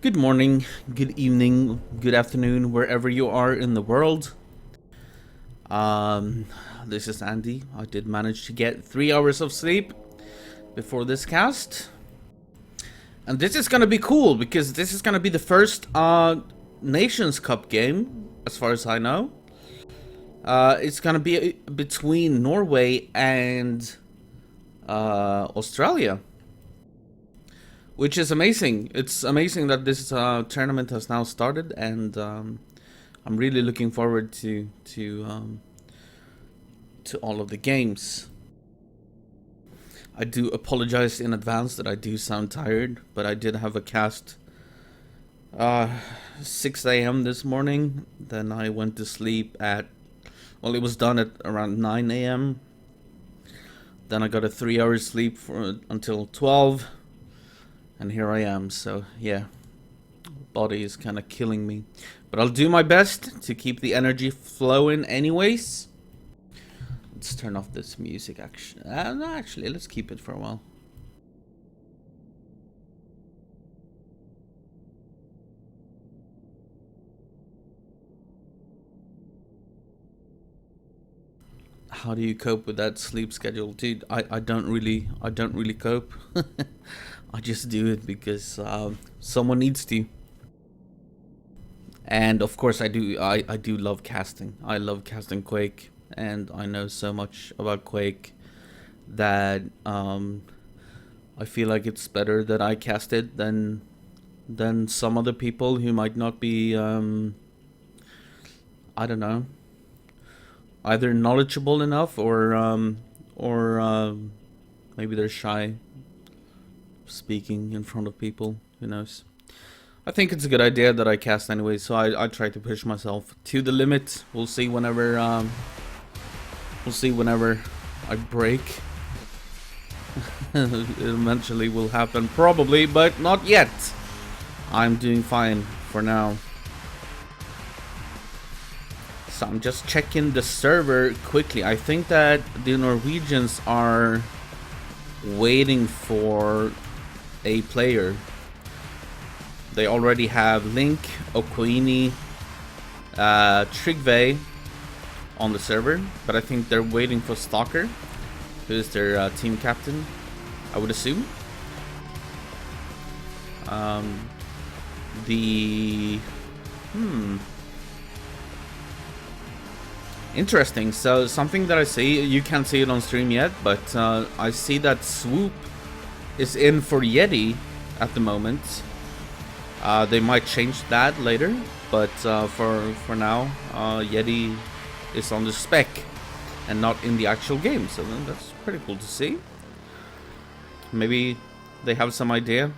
Good morning, good evening, good afternoon, wherever you are in the world. Um, this is Andy. I did manage to get 3 hours of sleep before this cast. And this is gonna be cool because this is gonna be the first Nations Cup game, as far as I know. It's gonna be between Norway and Australia. Which is amazing. It's amazing that this tournament has now started, and I'm really looking forward to all of the games. I do apologize in advance that I do sound tired, but I did have a cast 6 a.m. this morning. Then I went to sleep at, well, it was done at around 9 a.m. Then I got a 3 hour sleep until 12. And here I am, so yeah, body is kind of killing me. But I'll do my best to keep the energy flowing anyways. Let's turn off this music, actually. No, actually, let's keep it for a while. How do you cope with that sleep schedule? Dude, I don't really cope. I just do it because someone needs to. And of course I do love casting. I love casting Quake, and I know so much about Quake that I feel like it's better that I cast it than some other people who might not be I don't know, either knowledgeable enough or maybe they're shy speaking in front of people. Who knows? I think it's a good idea that I cast anyway, so I try to push myself to the limit. We'll see whenever I break. It eventually will happen, probably, but not yet. I'm doing fine for now. So I'm just checking the server quickly. I think that the Norwegians are waiting for a player. They already have Link, Okoini, Trygve on the server, but I think they're waiting for Stalker, who is their team captain, I would assume. Interesting. So something that I see, you can't see it on stream yet, but I see that Swoop is in for Yeti at the moment. They might change that later, but for now, Yeti is on the spec and not in the actual game, so then that's pretty cool to see. Maybe they have some idea.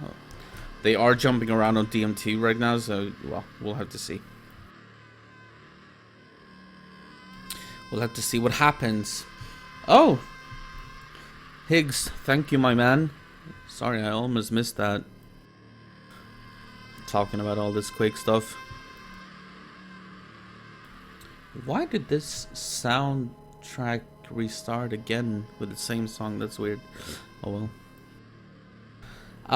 They are jumping around on DMT right now, so well, we'll have to see. We'll have to see what happens. Oh! Higgs, thank you, my man. Sorry, I almost missed that. Talking about all this Quake stuff. Why did this soundtrack restart again with the same song? That's weird. Oh well.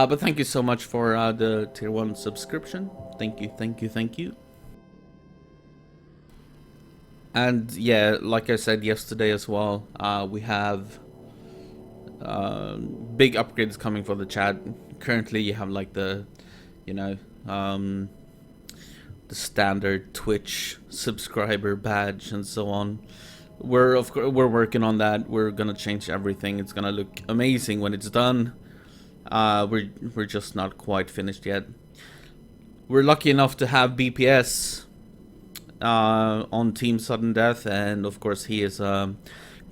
But thank you so much for the tier 1 subscription. Thank you, thank you, thank you. And yeah, like I said yesterday as well, we have big upgrades coming for the chat. Currently you have like the, you know, the standard Twitch subscriber badge and so on. We're working on that. We're gonna change everything. It's gonna look amazing when it's done. We're just not quite finished yet. We're lucky enough to have BPS on Team Sudden Death, and of course he is a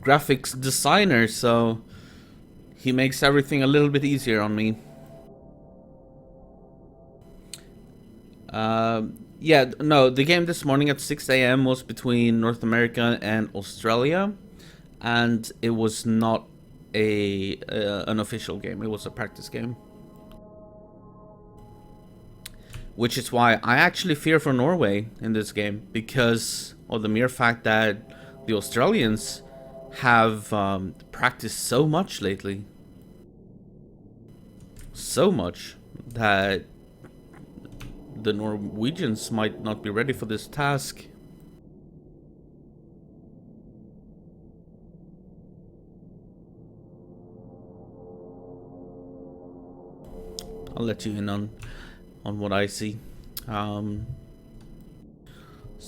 graphics designer, so he makes everything a little bit easier on me. Yeah, no, the game this morning at 6 a.m. was between North America and Australia, and it was not an official game. It was a practice game. Which is why I actually fear for Norway in this game, because of the mere fact that the Australians have practiced so much lately. So much that the Norwegians might not be ready for this task. I'll let you in on what I see, so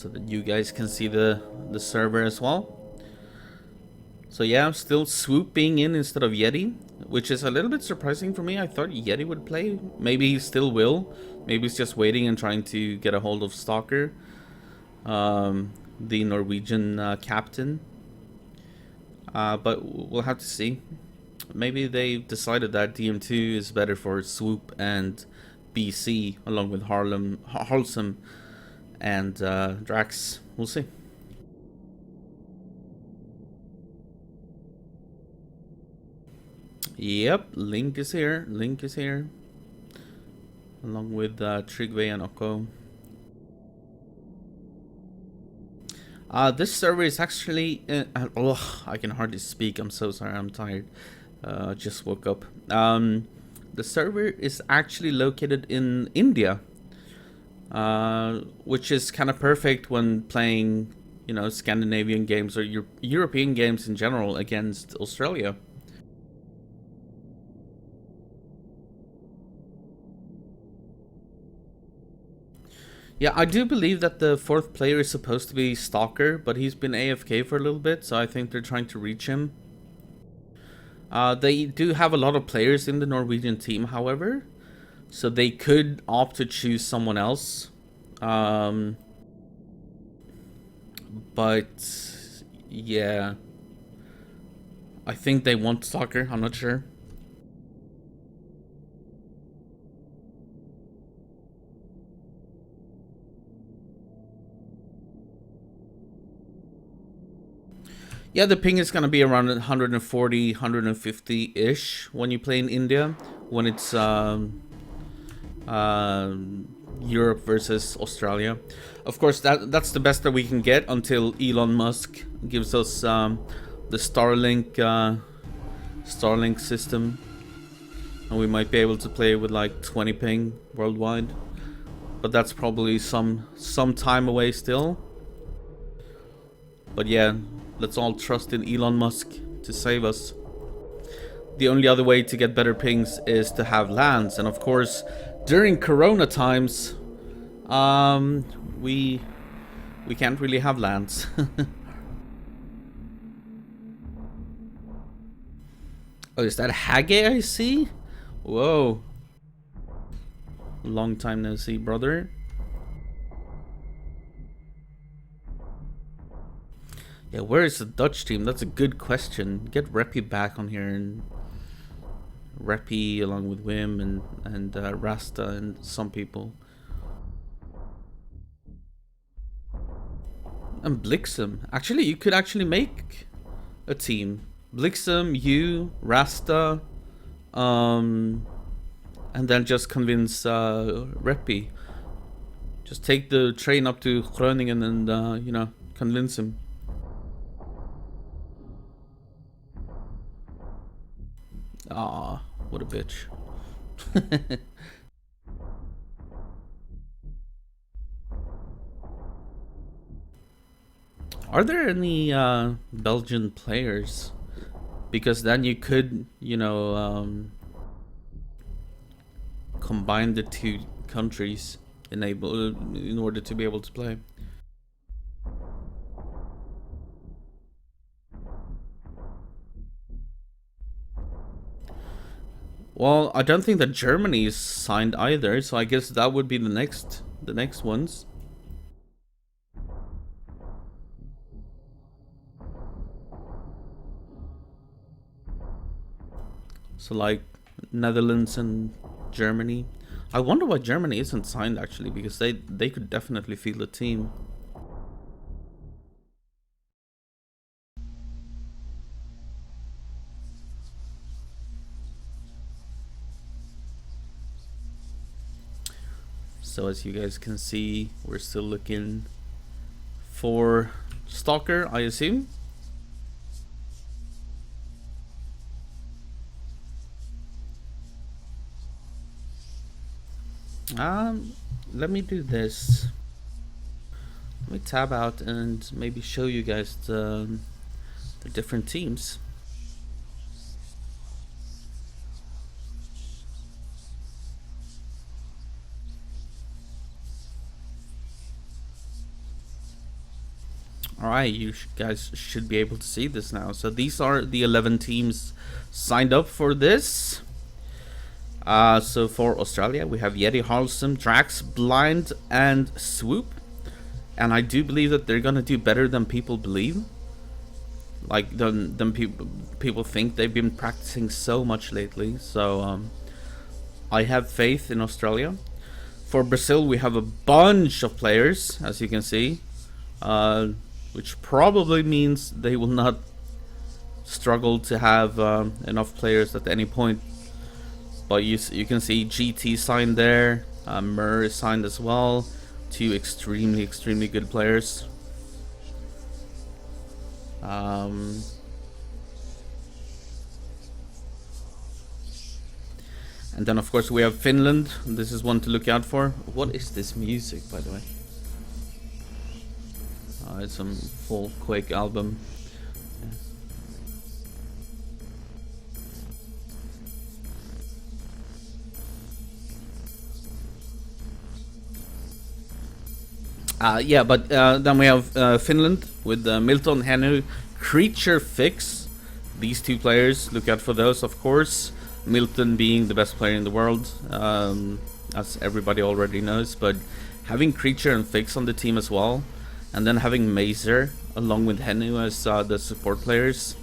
that you guys can see the server as well. So yeah, I'm still swooping in instead of Yeti, which is a little bit surprising for me. I thought Yeti would play. Maybe he still will. Maybe he's just waiting and trying to get a hold of Stalker, the Norwegian captain. But we'll have to see. Maybe they decided that DM2 is better for Swoop and BC, along with Harlem and Drax. We'll see. Yep, Link is here. Link is here. Along with Trigve and Oko. This server is actually... I can hardly speak. I'm so sorry. I'm tired. Just woke up. The server is actually located in India. Which is kind of perfect when playing, you know, Scandinavian games or European games in general against Australia. Yeah, I do believe that the fourth player is supposed to be Stalker, but he's been AFK for a little bit, so I think they're trying to reach him. They do have a lot of players in the Norwegian team, however, so they could opt to choose someone else. But yeah, I think they want Stalker. I'm not sure. Yeah, the ping is going to be around 140, 150-ish when you play in India, when it's Europe versus Australia. Of course, that's the best that we can get until Elon Musk gives us the Starlink system, and we might be able to play with like 20 ping worldwide. But that's probably some time away still. But yeah, let's all trust in Elon Musk to save us. The only other way to get better pings is to have lands, and of course, during Corona times, we can't really have lands. Oh, is that Hage I see? Whoa. Long time no see, brother. Yeah, where is the Dutch team? That's a good question. Get Reppy back on here, and Reppy along with Wim and Rasta and some people. And Blixem. Actually, you could actually make a team. Blixem, you, Rasta, and then just convince Reppy. Just take the train up to Groningen and you know, convince him. Ah, what a bitch. Are there any Belgian players? Because then you could, you know, combine the two countries in order to be able to play. Well, I don't think that Germany is signed either, so I guess that would be the next ones. So like Netherlands and Germany. I wonder why Germany isn't signed actually, because they could definitely field a team. So as you guys can see, we're still looking for Stalker, I assume. let me do this. Let me tab out and maybe show you guys the different teams. Alright, you guys should be able to see this now. So these are the 11 teams signed up for this. So for Australia, we have Yeti, Harleston, Drax, Blind, and Swoop. And I do believe that they're gonna do better than people believe. Like, than people think. They've been practicing so much lately. So, I have faith in Australia. For Brazil, we have a bunch of players, as you can see. Which probably means they will not struggle to have enough players at any point. But you can see GT signed there, Mur is signed as well. Two extremely good players. And then of course we have Finland. This is one to look out for. What is this music, by the way? It's some full Quake album. Yeah, but then we have Finland with Milton, Henry, Creature, Fix. These two players, look out for those, of course. Milton being the best player in the world, as everybody already knows. But having Creature and Fix on the team as well, and then having Mazer along with Henry as the support players.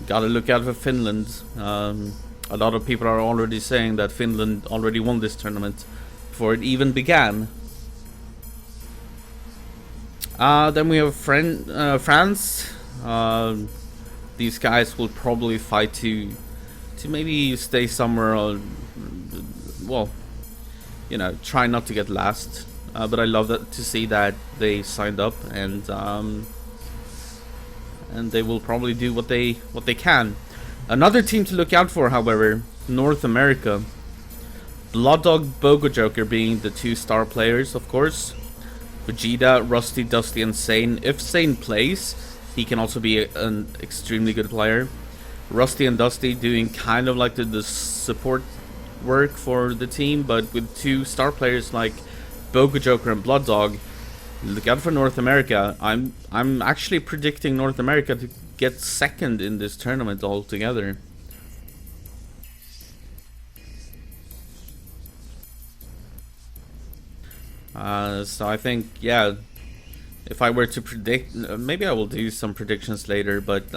Gotta look out for Finland. A lot of people are already saying that Finland already won this tournament before it even began. Then we have France. These guys will probably fight to maybe stay somewhere, or, well, you know, try not to get last. But I love that to see that they signed up, and they will probably do what they can. Another team to look out for, however, North America. Blood Dog, Bogo Joker being the two star players, of course. Vegeta, Rusty, Dusty, and Sane. If Sane plays, he can also be an extremely good player. Rusty and Dusty doing kind of like the support work for the team, but with two star players like Bogo Joker and Blood Dog, look out for North America. I'm actually predicting North America to get second in this tournament altogether. So I think, yeah, if I were to predict, maybe I will do some predictions later, but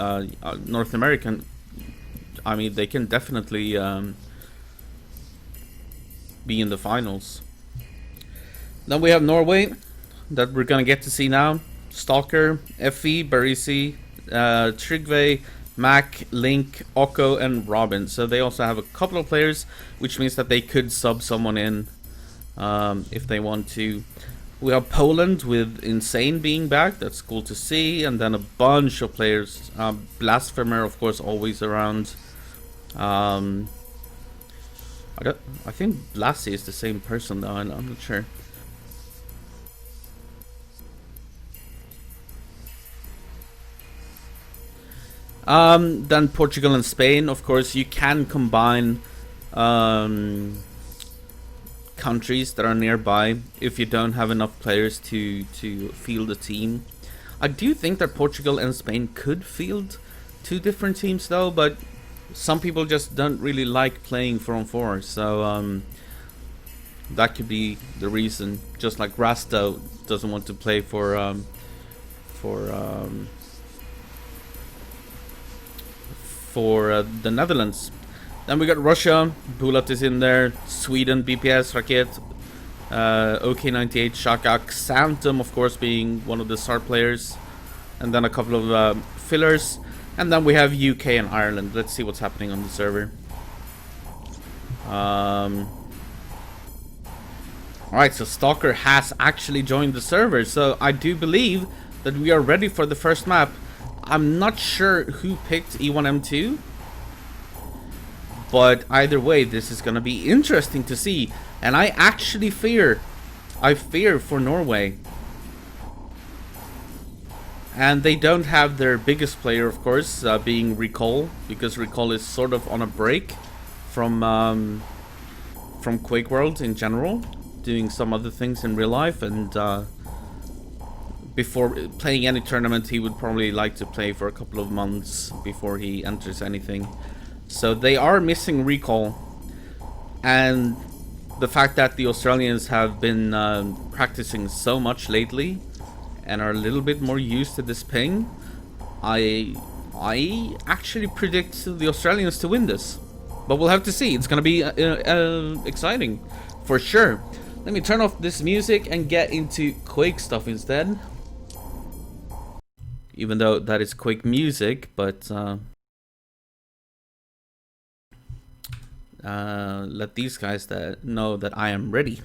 North American, I mean, they can definitely be in the finals. Then we have Norway, that we're gonna get to see now. Stalker, Effie, Barisi, Trigve, Mac, Link, Oko, and Robin. So they also have a couple of players, which means that they could sub someone in if they want to. We have Poland with Insane being back. That's cool to see. And then a bunch of players. Blasphemer, of course, always around. I think Blassie is the same person, though. I'm not sure. Then Portugal and Spain. Of course, you can combine countries that are nearby if you don't have enough players to field a team. I do think that Portugal and Spain could field two different teams though, but some people just don't really like playing 4-on-4, so that could be the reason. Just like Rasto doesn't want to play for the Netherlands. Then we got Russia, Bulat is in there, Sweden, BPS, Raket, OK98, Shaka, Xantum, of course, being one of the star players, and then a couple of fillers, and then we have UK and Ireland. Let's see what's happening on the server. Alright, so Stalker has actually joined the server, so I do believe that we are ready for the first map. I'm not sure who picked E1M2, but either way, this is gonna be interesting to see. And I actually fear I fear for Norway. And they don't have their biggest player, of course, being Recall, because Recall is sort of on a break from QuakeWorld in general, doing some other things in real life, and before playing any tournament, he would probably like to play for a couple of months before he enters anything. So they are missing Recall, and the fact that the Australians have been practicing so much lately and are a little bit more used to this ping, I actually predict the Australians to win this. But we'll have to see. It's gonna be exciting, for sure. Let me turn off this music and get into Quake stuff instead. Even though that is Quake music, but let these guys know that I am ready.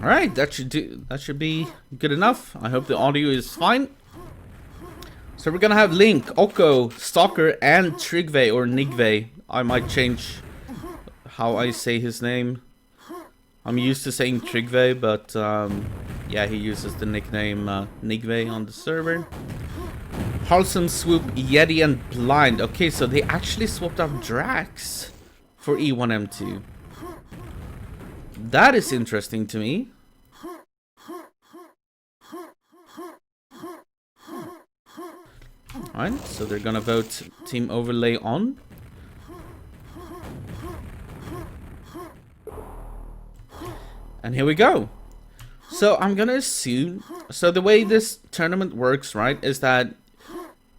Alright, that should be good enough. I hope the audio is fine. So we're gonna have Link, Okko, Stalker, and Trygve or Nigve. I might change how I say his name. I'm used to saying Trygve, but yeah, he uses the nickname Nigve on the server. Halsum, Swoop, Yeti, and Blind. Okay, so they actually swapped out Drax for E1M2. That is interesting to me. Alright, so they're gonna vote Team Overlay on. And here we go. So I'm gonna assume, so the way this tournament works, right, is that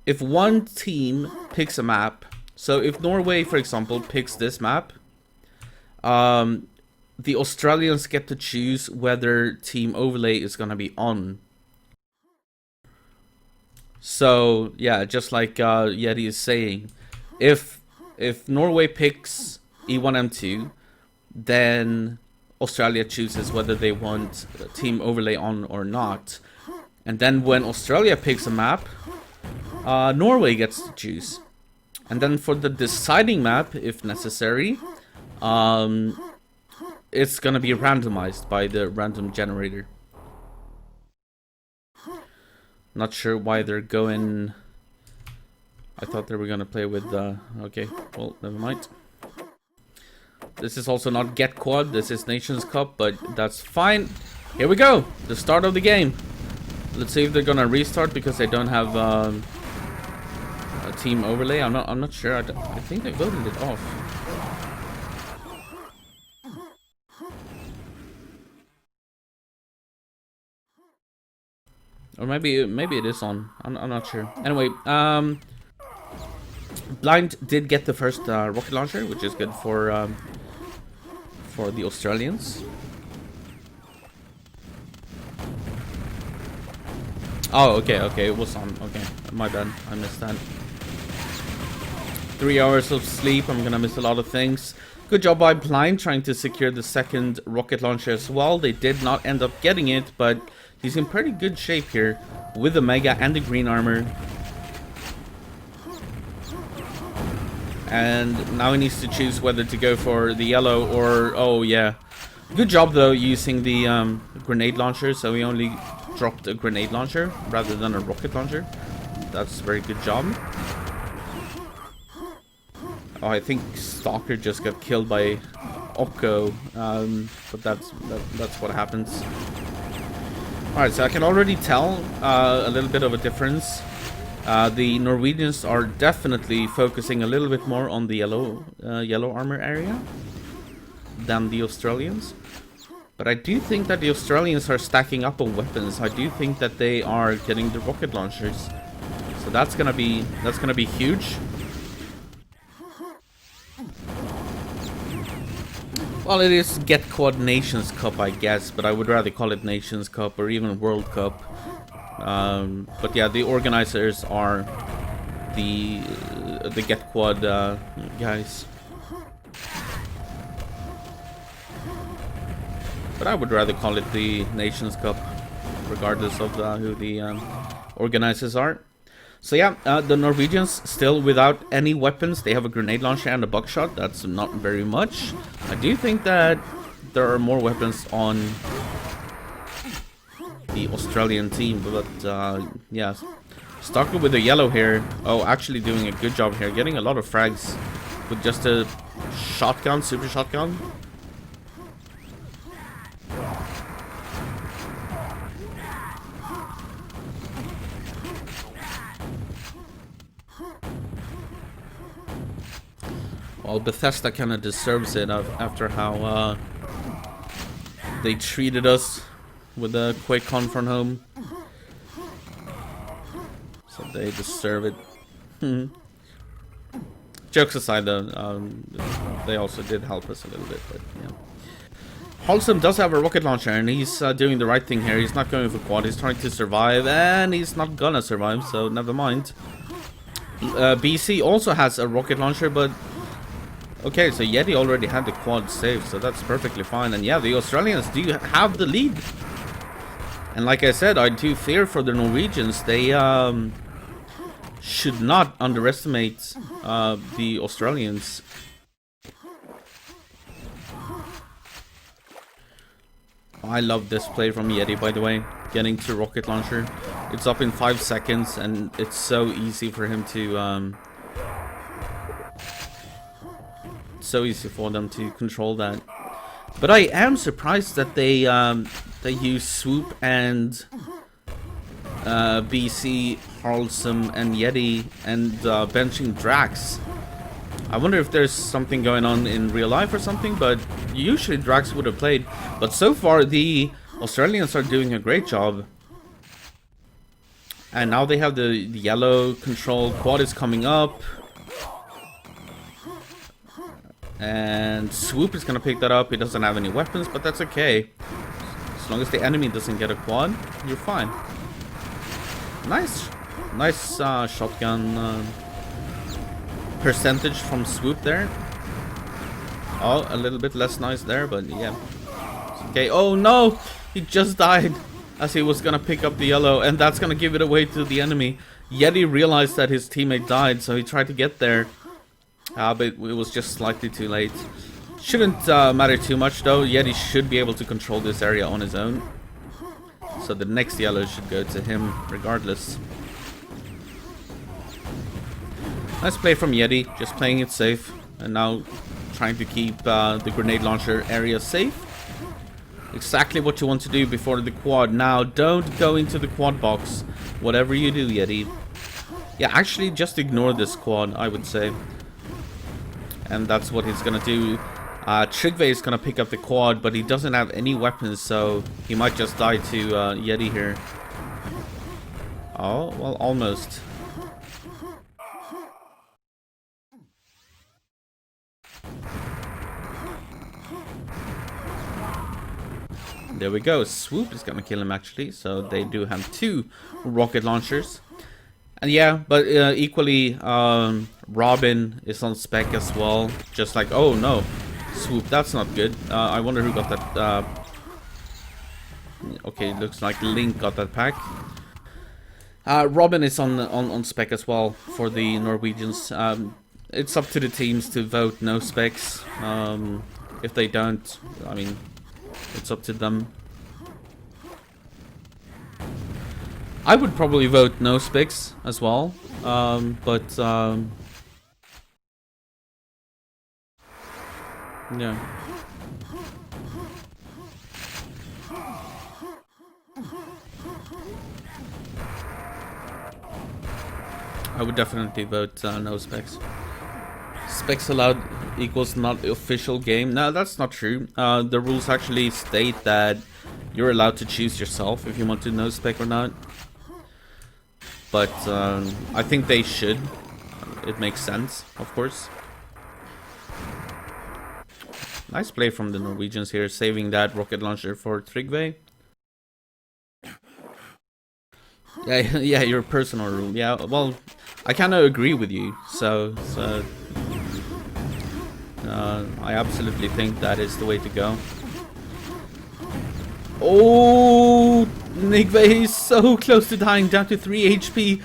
if one team picks a map, so if Norway, for example, picks this map, the Australians get to choose whether Team Overlay is gonna be on. So yeah, just like Yeti is saying, if Norway picks E1M2, then Australia chooses whether they want Team Overlay on or not. And then when Australia picks a map, Norway gets to choose. And then for the deciding map, if necessary, it's gonna be randomized by the random generator. Not sure why they're going. I thought they were gonna play with okay, well, never mind. This is also not Get Quad, this is Nations Cup, but that's fine. Here we go, the start of the game. Let's see if they're gonna restart because they don't have a Team Overlay. I'm not sure. I think they voted it off. Or maybe it is on. I'm not sure. Anyway, Blind did get the first rocket launcher, which is good for the Australians. Oh, okay, it was on. Okay, my bad. I missed that. 3 hours of sleep. I'm gonna miss a lot of things. Good job by Blind trying to secure the second rocket launcher as well. They did not end up getting it, but he's in pretty good shape here with the Mega and the green armor. And now he needs to choose whether to go for the yellow or... Oh, yeah. Good job, though, using the grenade launcher. So he only dropped a grenade launcher rather than a rocket launcher. That's a very good job. Oh, I think Stalker just got killed by Okko. But that's what happens. Alright, so I can already tell a little bit of a difference. The Norwegians are definitely focusing a little bit more on the yellow armor area than the Australians. But I do think that the Australians are stacking up on weapons. I do think that they are getting the rocket launchers. So that's gonna be huge. Well, it is Get Quad Nations Cup, I guess, but I would rather call it Nations Cup or even World Cup. But yeah, the organizers are the Get Quad guys. But I would rather call it the Nations Cup, regardless of who the organizers are. So yeah, the Norwegians still without any weapons. They have a grenade launcher and a buckshot. That's not very much. I do think that there are more weapons on the Australian team, but yeah. Stalker with the yellow here. Oh, actually doing a good job here. Getting a lot of frags with just a shotgun, super shotgun. Well, Bethesda kind of deserves it after how they treated us with the QuakeCon from home. So they deserve it. Jokes aside, though, they also did help us a little bit, but yeah. Holsum does have a rocket launcher, and he's doing the right thing here. He's not going for quad. He's trying to survive, and he's not gonna survive, so never mind. BC also has a rocket launcher, but okay, so Yeti already had the quad saved, so that's perfectly fine. And yeah, the Australians do have the lead. And like I said, I do fear for the Norwegians. They should not underestimate the Australians. I love this play from Yeti, by the way. Getting to rocket launcher. It's up in 5 seconds, and it's so easy for him to... so easy for them to control that. But I am surprised that they use Swoop and BC, Harlsum, and Yeti, and benching Drax. I wonder if there's something going on in real life or something, but usually Drax would have played. But so far, the Australians are doing a great job. And now they have the yellow control. Quad is coming up. And Swoop is going to pick that up. He doesn't have any weapons, but that's okay. As long as the enemy doesn't get a quad, you're fine. Nice shotgun percentage from Swoop there. Oh, a little bit less nice there, but yeah. Okay, oh no! He just died as he was gonna pick up the yellow, and that's gonna give it away to the enemy. Yeti realized that his teammate died, so he tried to get there. But it was just slightly too late. Shouldn't matter too much though. Yeti should be able to control this area on his own. So the next yellow should go to him regardless. Nice play from Yeti, just playing it safe. And now trying to keep the grenade launcher area safe. Exactly what you want to do before the quad. Now, don't go into the quad box. Whatever you do, Yeti. Yeah, actually just ignore this quad, I would say. And that's what he's gonna do. Trigve is gonna pick up the quad, but he doesn't have any weapons, so he might just die to Yeti here. Oh, well, almost. There we go. Swoop is gonna kill him actually, so they do have 2 rocket launchers. And yeah, but equally, Robin is on spec as well. Just like, oh no, Swoop, that's not good. I wonder who got that. Okay, looks like Link got that pack. Robin is on spec as well for the Norwegians. It's up to the teams to vote no specs. If they don't, I mean, it's up to them. I would probably vote no specs as well, but yeah. I would definitely vote no specs. Specs allowed equals not official game. No, that's not true. The rules actually state that you're allowed to choose yourself if you want to no spec or not. But I think they should. It makes sense, of course. Nice play from the Norwegians here, saving that rocket launcher for Trigve. Yeah, your personal rule. Yeah, well, I kind of agree with you. So I absolutely think that is the way to go. Oh, Nigve is so close to dying, down to 3 HP.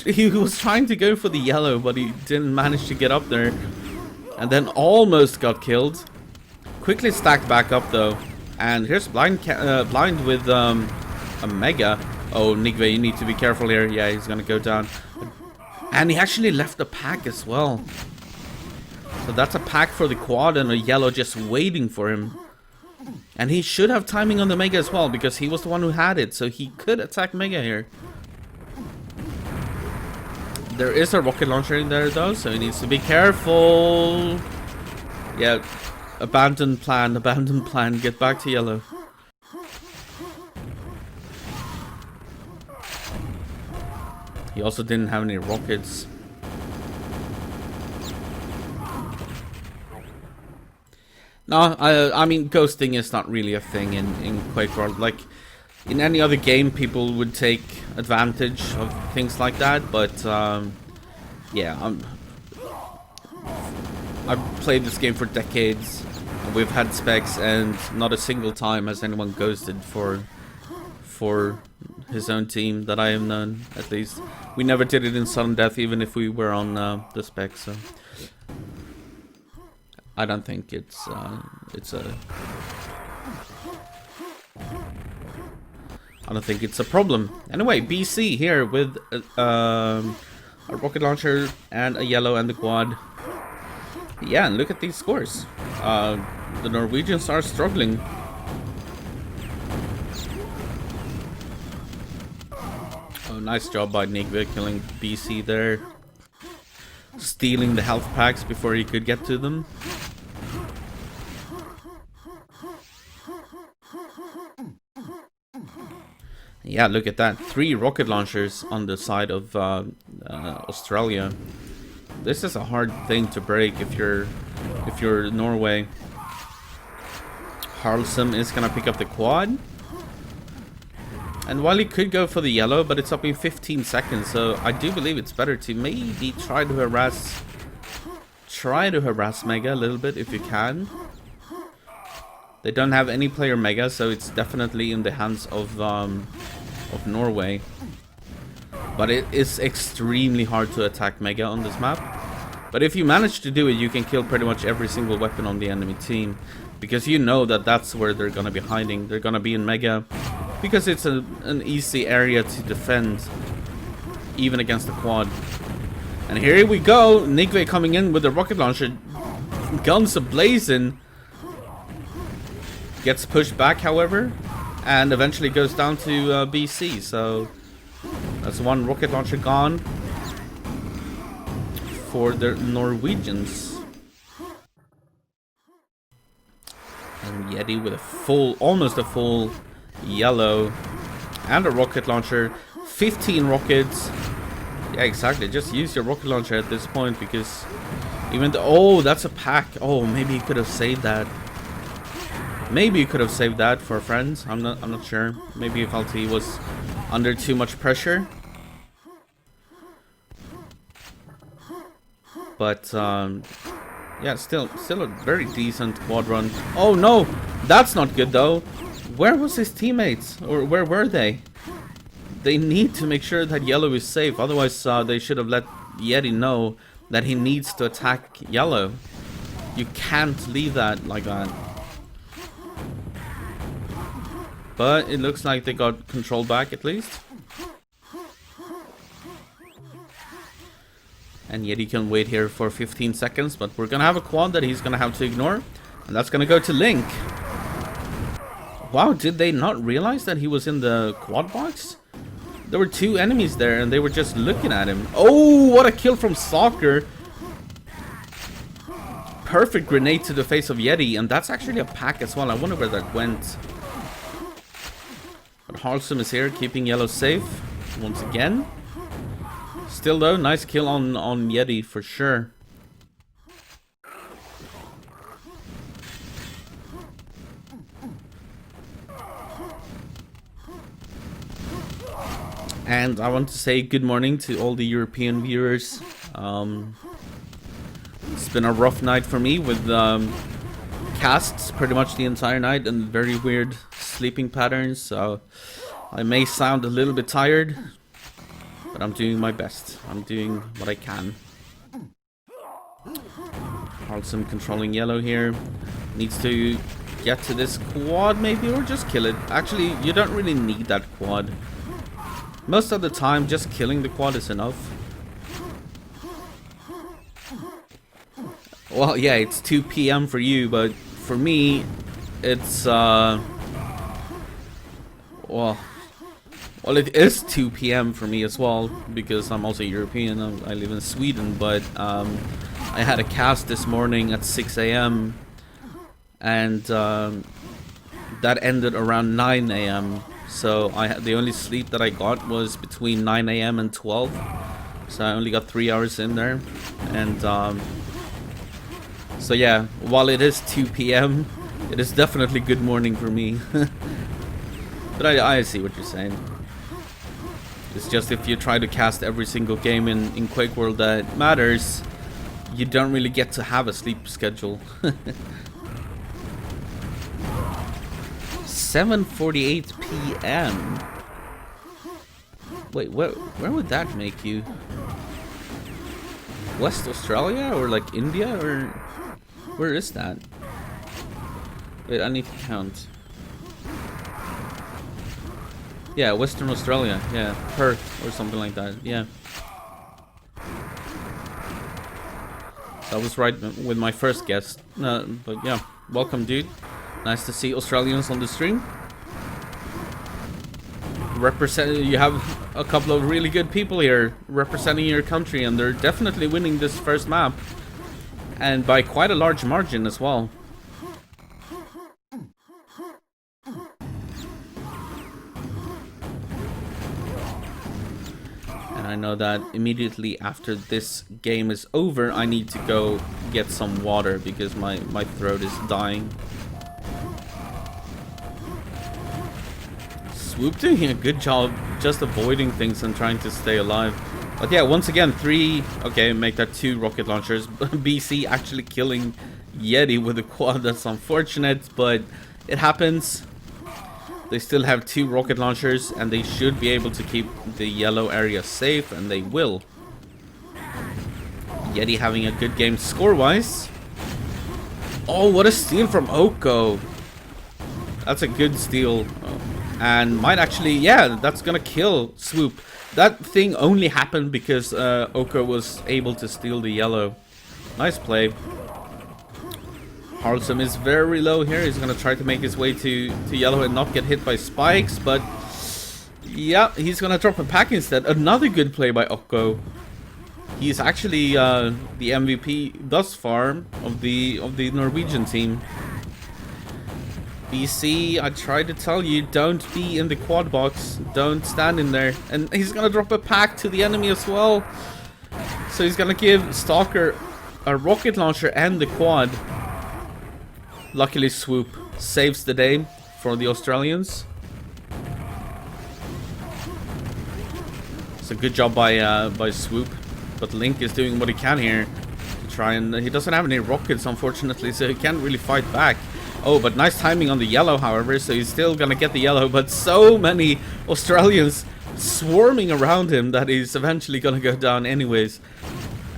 He was trying to go for the yellow, but he didn't manage to get up there. And then almost got killed. Quickly stacked back up though. And here's Blind with a Mega. Oh, Nigve, you need to be careful here. Yeah, he's gonna go down. And he actually left a pack as well. So that's a pack for the quad and a yellow just waiting for him. And he should have timing on the Mega as well, because he was the one who had it, so he could attack Mega here. There is a rocket launcher in there though, so he needs to be careful. Yeah, abandoned plan, get back to yellow. He also didn't have any rockets. No, I mean, ghosting is not really a thing in QuakeWorld. Like, in any other game, people would take advantage of things like that, but, yeah, I've played this game for decades, and we've had specs, and not a single time has anyone ghosted for his own team, that I have known, at least. We never did it in sudden death, even if we were on the spec, so... I don't think it's a... I don't think it's a problem. Anyway, BC here with a rocket launcher and a yellow and the quad. Yeah, and look at these scores. The Norwegians are struggling. Oh, nice job by Nigve killing BC there. Stealing the health packs before he could get to them. Yeah, look at that. 3 rocket launchers on the side of Australia. This is a hard thing to break if you're Norway. Harlsum is gonna pick up the quad. And while he could go for the yellow, but it's up in 15 seconds, so I do believe it's better to maybe try to harass Mega a little bit if you can. They don't have any player Mega, so it's definitely in the hands of Norway. But it is extremely hard to attack Mega on this map. But if you manage to do it, you can kill pretty much every single weapon on the enemy team, because you know that that's where they're gonna be hiding. They're gonna be in Mega, because it's an easy area to defend, even against the quad. And here we go, Nigve coming in with the rocket launcher, guns ablazing. Gets pushed back, however, and eventually goes down to BC. So that's 1 rocket launcher gone for the Norwegians. And Yeti with a almost a full yellow and a rocket launcher. 15 rockets. Yeah, exactly. Just use your rocket launcher at this point, because even though... Oh, that's a pack. Oh, maybe you could have saved that. Maybe you could have saved that for friends. I'm not sure. Maybe you felt he was under too much pressure. But yeah, still a very decent quad run. Oh no, that's not good though. Where was his teammates, or where were they? They need to make sure that yellow is safe. Otherwise, they should have let Yeti know that he needs to attack yellow. You can't leave that like that. But it looks like they got control back at least. And Yeti can wait here for 15 seconds, but we're gonna have a quad that he's gonna have to ignore. And that's gonna go to Link. Wow, did they not realize that he was in the quad box? There were 2 enemies there and they were just looking at him. Oh, what a kill from Soccer. Perfect grenade to the face of Yeti, and that's actually a pack as well. I wonder where that went. But Harlsum is here, keeping yellow safe once again. Still though, nice kill on Yeti for sure. And I want to say good morning to all the European viewers. It's been a rough night for me with casts pretty much the entire night, and very weird sleeping patterns, so I may sound a little bit tired, but I'm doing my best. I'm doing what I can. Harlesome controlling yellow here. Needs to get to this quad maybe, or just kill it. Actually, you don't really need that quad. Most of the time, just killing the quad is enough. Well, yeah, it's 2 PM for you, but for me, it's, well, it is 2 PM for me as well, because I'm also European. I live in Sweden, but I had a cast this morning at 6 AM, and that ended around 9 AM. So the only sleep that I got was between 9 AM and 12. So I only got 3 hours in there, and so yeah, while it is 2 PM, it is definitely good morning for me. But I see what you're saying. It's just if you try to cast every single game in QuakeWorld that matters, you don't really get to have a sleep schedule. 7:48 PM. Wait, where would that make you? West Australia or like India, or where is that? Wait, I need to count. Yeah, Western Australia. Yeah, Perth or something like that. Yeah. So I was right with my first guess. But yeah, welcome, dude. Nice to see Australians on the stream. You have a couple of really good people here representing your country, and they're definitely winning this first map, and by quite a large margin as well. And I know that immediately after this game is over, I need to go get some water because my throat is dying. Swoop doing a good job just avoiding things and trying to stay alive. But yeah, once again, okay, make that 2 rocket launchers. BC actually killing Yeti with a quad. That's unfortunate, but it happens. They still have 2 rocket launchers, and they should be able to keep the yellow area safe, and they will. Yeti having a good game score-wise. Oh, what a steal from Oko. That's a good steal. And might actually, yeah, that's gonna kill Swoop. That thing only happened because Oko was able to steal the yellow. Nice play. Harlesome is very low here. He's gonna try to make his way to yellow and not get hit by spikes, but yeah, he's gonna drop a pack instead. Another good play by Oko. He's actually the MVP thus far of the Norwegian team. BC, I tried to tell you, don't be in the quad box. Don't stand in there. And he's gonna drop a pack to the enemy as well. So he's gonna give Stalker a rocket launcher and the quad. Luckily, Swoop saves the day for the Australians. It's a good job by Swoop. But Link is doing what he can here to try, and he doesn't have any rockets, unfortunately, so he can't really fight back. Oh, but nice timing on the yellow, however, so he's still gonna get the yellow, but so many Australians swarming around him that he's eventually gonna go down anyways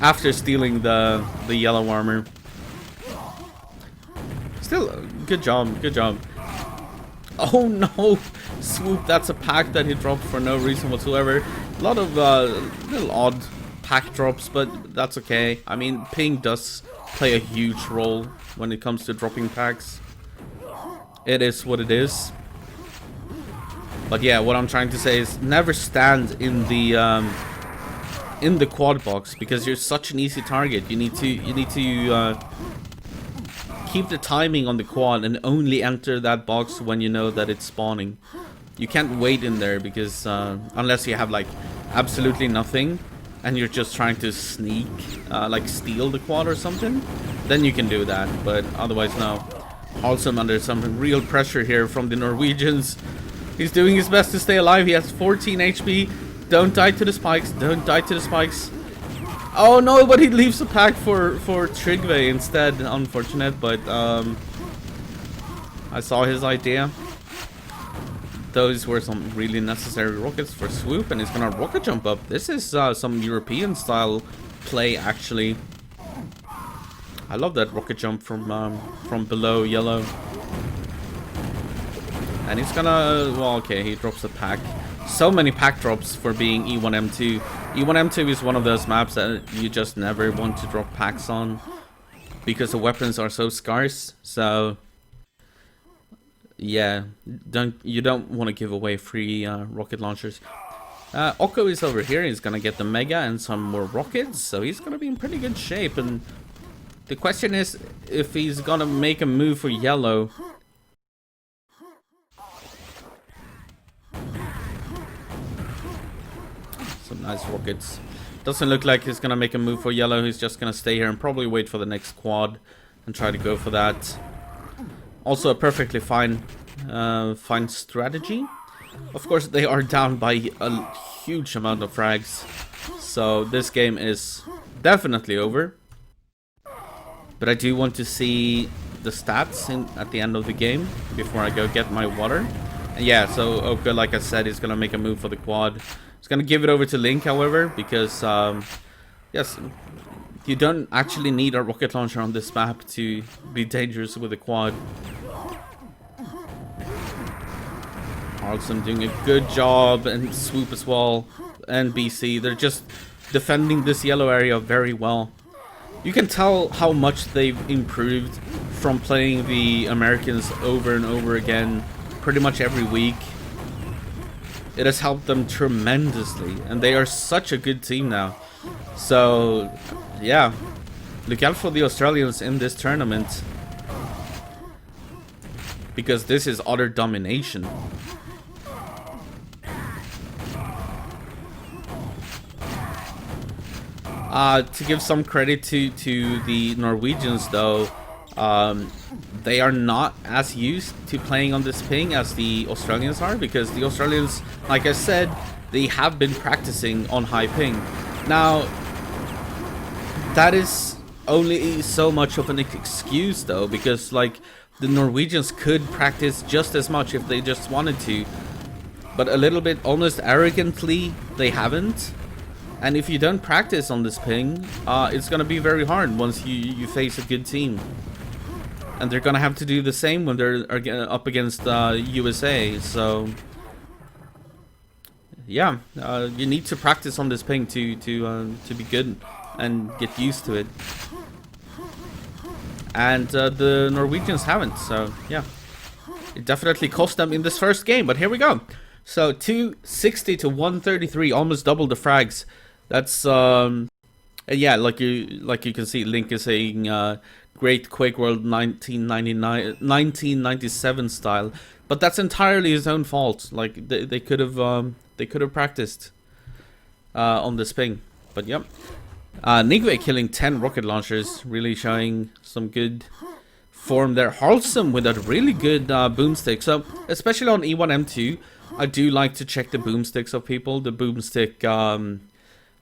after stealing the yellow armor. Still, good job, good job. Oh no, Swoop, that's a pack that he dropped for no reason whatsoever. A lot of little odd pack drops, but that's okay. I mean, ping does play a huge role when it comes to dropping packs. It is what it is. But yeah, what I'm trying to say is never stand in the quad box because you're such an easy target. You need to keep the timing on the quad and only enter that box when you know that it's spawning. You can't wait in there because unless you have like absolutely nothing and you're just trying to sneak, like steal the quad or something, then you can do that. But otherwise, no. Also under some real pressure here from the Norwegians. He's doing his best to stay alive. He has 14 HP. Don't die to the spikes. Don't die to the spikes. Oh no, but he leaves a pack for Trygve instead. Unfortunate, but I saw his idea. Those were some really necessary rockets for Swoop, and he's gonna rocket jump up. This is some European style play, actually. I love that rocket jump from below yellow. And he's gonna, well, okay, he drops a pack. So many pack drops for being E1M2. E1M2 is one of those maps that you just never want to drop packs on, because the weapons are so scarce. So yeah, you don't want to give away free rocket launchers. Oko is over here. He's gonna get the Mega and some more rockets, so he's gonna be in pretty good shape. And the question is if he's gonna make a move for yellow. Some nice rockets. Doesn't look like he's gonna make a move for yellow. He's just gonna stay here and probably wait for the next quad and try to go for that. Also a perfectly fine strategy. Of course, they are down by a huge amount of frags, so this game is definitely over. But I do want to see the stats at the end of the game before I go get my water. And yeah, so Oka, like I said, is gonna make a move for the quad. He's gonna give it over to Link, however, because yes, you don't actually need a rocket launcher on this map to be dangerous with a quad. Harlson doing a good job, and Swoop as well, and BC. They're just defending this yellow area very well. You can tell how much they've improved from playing the Americans over and over again, pretty much every week. It has helped them tremendously, and they are such a good team now. So yeah, look out for the Australians in this tournament, because this is utter domination. To give some credit to the Norwegians, though, they are not as used to playing on this ping as the Australians are, because the Australians, like I said, they have been practicing on high ping. Now, that is only so much of an excuse, though, because like the Norwegians could practice just as much if they just wanted to, but a little bit almost arrogantly they haven't. And if you don't practice on this ping, it's gonna be very hard once you face a good team. And they're gonna have to do the same when they're up against USA. So yeah, you need to practice on this ping to be good and get used to it. And the Norwegians haven't, so yeah, it definitely cost them in this first game. But here we go. So 260 to 133, almost double the frags. That's yeah, like you can see, Link is saying great QuakeWorld 1997 style, but that's entirely his own fault. Like they could have practiced on this ping. But yep, Nigve killing 10 rocket launchers, really showing some good form there. Harlson with a really good boomstick. So especially on E1M2, I do like to check the boomsticks of people, the boomstick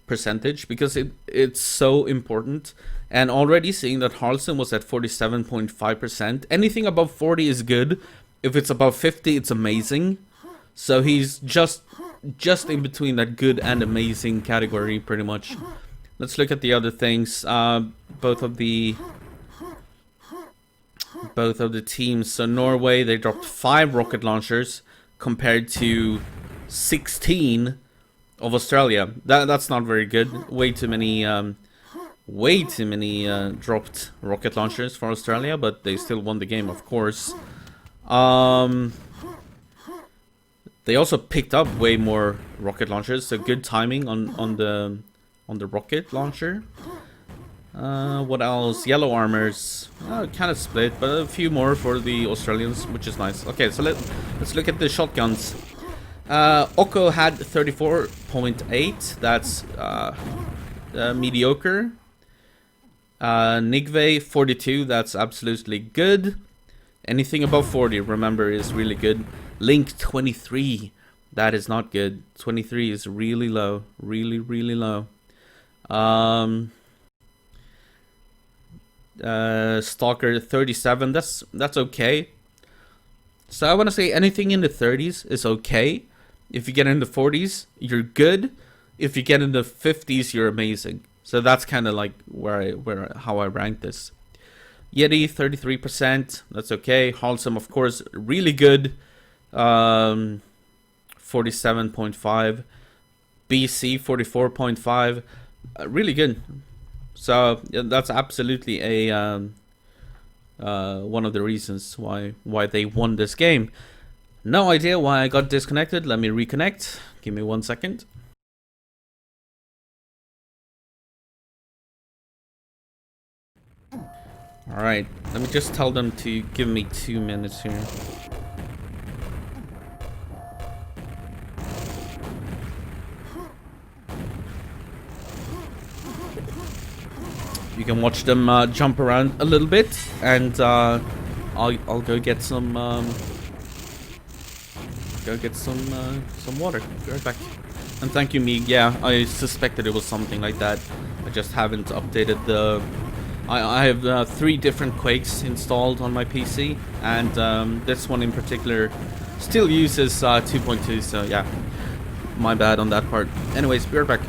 percentage, because it's so important. And already seeing that Harlson was at 47.5%. Anything above 40 is good. If it's above 50, it's amazing. So he's just in between that good and amazing category, pretty much. Let's look at the other things. Both of the teams. So Norway, they dropped 5 rocket launchers compared to 16 of Australia. That's not very good. Way too many dropped rocket launchers for Australia, but they still won the game, of course. They also picked up way more rocket launchers, so good timing on the rocket launcher. What else? Yellow armors, kind of split, but a few more for the Australians, which is nice. Okay, so let's look at the shotguns. Oko had 34.8. That's mediocre. Nigve 42. That's absolutely good. Anything above 40, remember, is really good. Link 23. That is not good. 23 is really low. Really, really low. Stalker 37. That's okay. So I want to say anything in the 30s is okay. If you get in the 40s, you're good. If you get in the 50s, you're amazing. So that's kind of like how I rank this. Yeti 33%, that's okay. Wholesome, of course, really good. 47.5. BC 44.5, really good. So yeah, that's absolutely a one of the reasons why they won this game. No idea why I got disconnected. Let me reconnect. Give me 1 second. All right, let me just tell them to give me 2 minutes here. You can watch them jump around a little bit, and I'll go get some water. Be right back. And thank you, Meeg. Yeah, I suspected it was something like that. I just haven't updated the. I have 3 different Quakes installed on my PC, and this one in particular still uses 2.2. So yeah, my bad on that part. Anyways, be right back.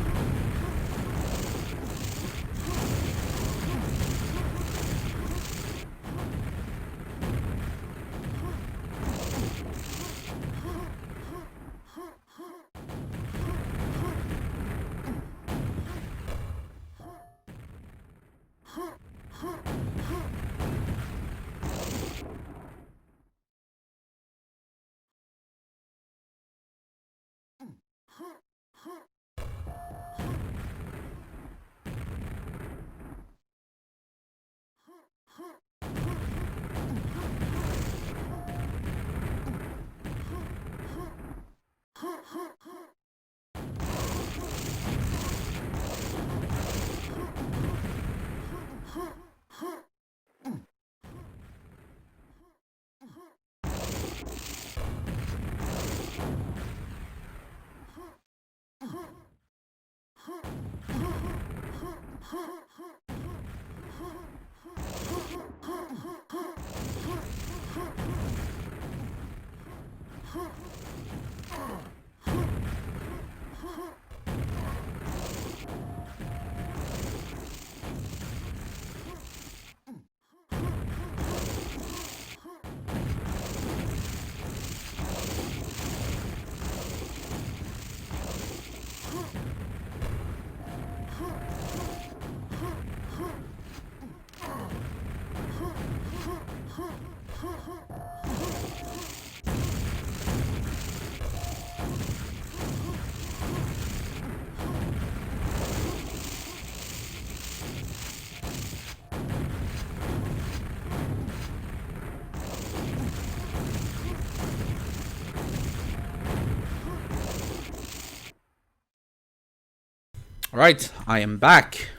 Alright, I am back.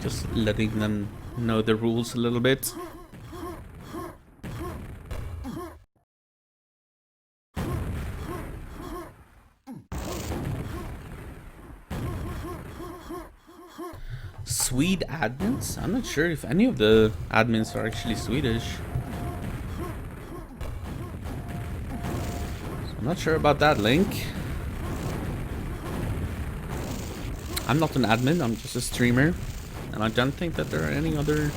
Just letting them know the rules a little bit. Swede admins? I'm not sure if any of the admins are actually Swedish. So I'm not sure about that, Link. I'm not an admin, I'm just a streamer. And I don't think that there are any other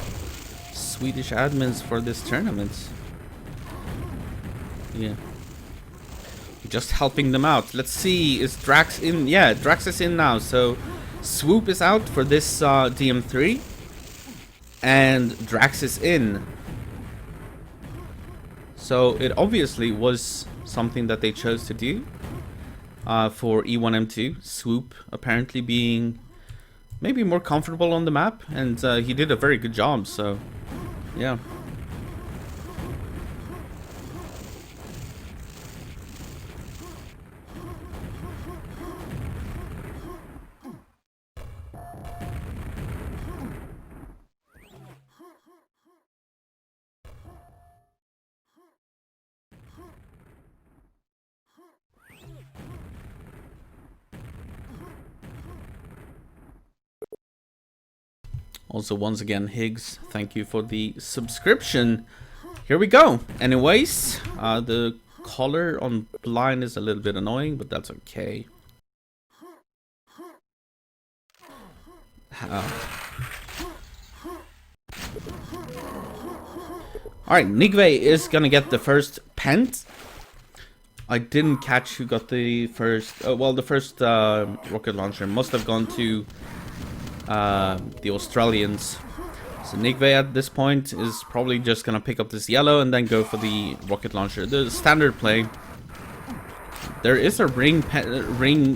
Swedish admins for this tournament. Yeah. Just helping them out. Let's see, is Drax in? Yeah, Drax is in now. So Swoop is out for this DM3. And Drax is in. So it obviously was something that they chose to do. for E1M2. Swoop apparently being maybe more comfortable on the map, and he did a very good job, so yeah. Also, once again, Higgs, thank you for the subscription. Here we go. Anyways, the color on blind is a little bit annoying, but that's okay. Alright, Nigve is gonna get the first pent. I didn't catch who got the first... well, the first rocket launcher must have gone to the Australians. So Nigve at this point is probably just gonna pick up this yellow and then go for the rocket launcher. The standard play. There is a ring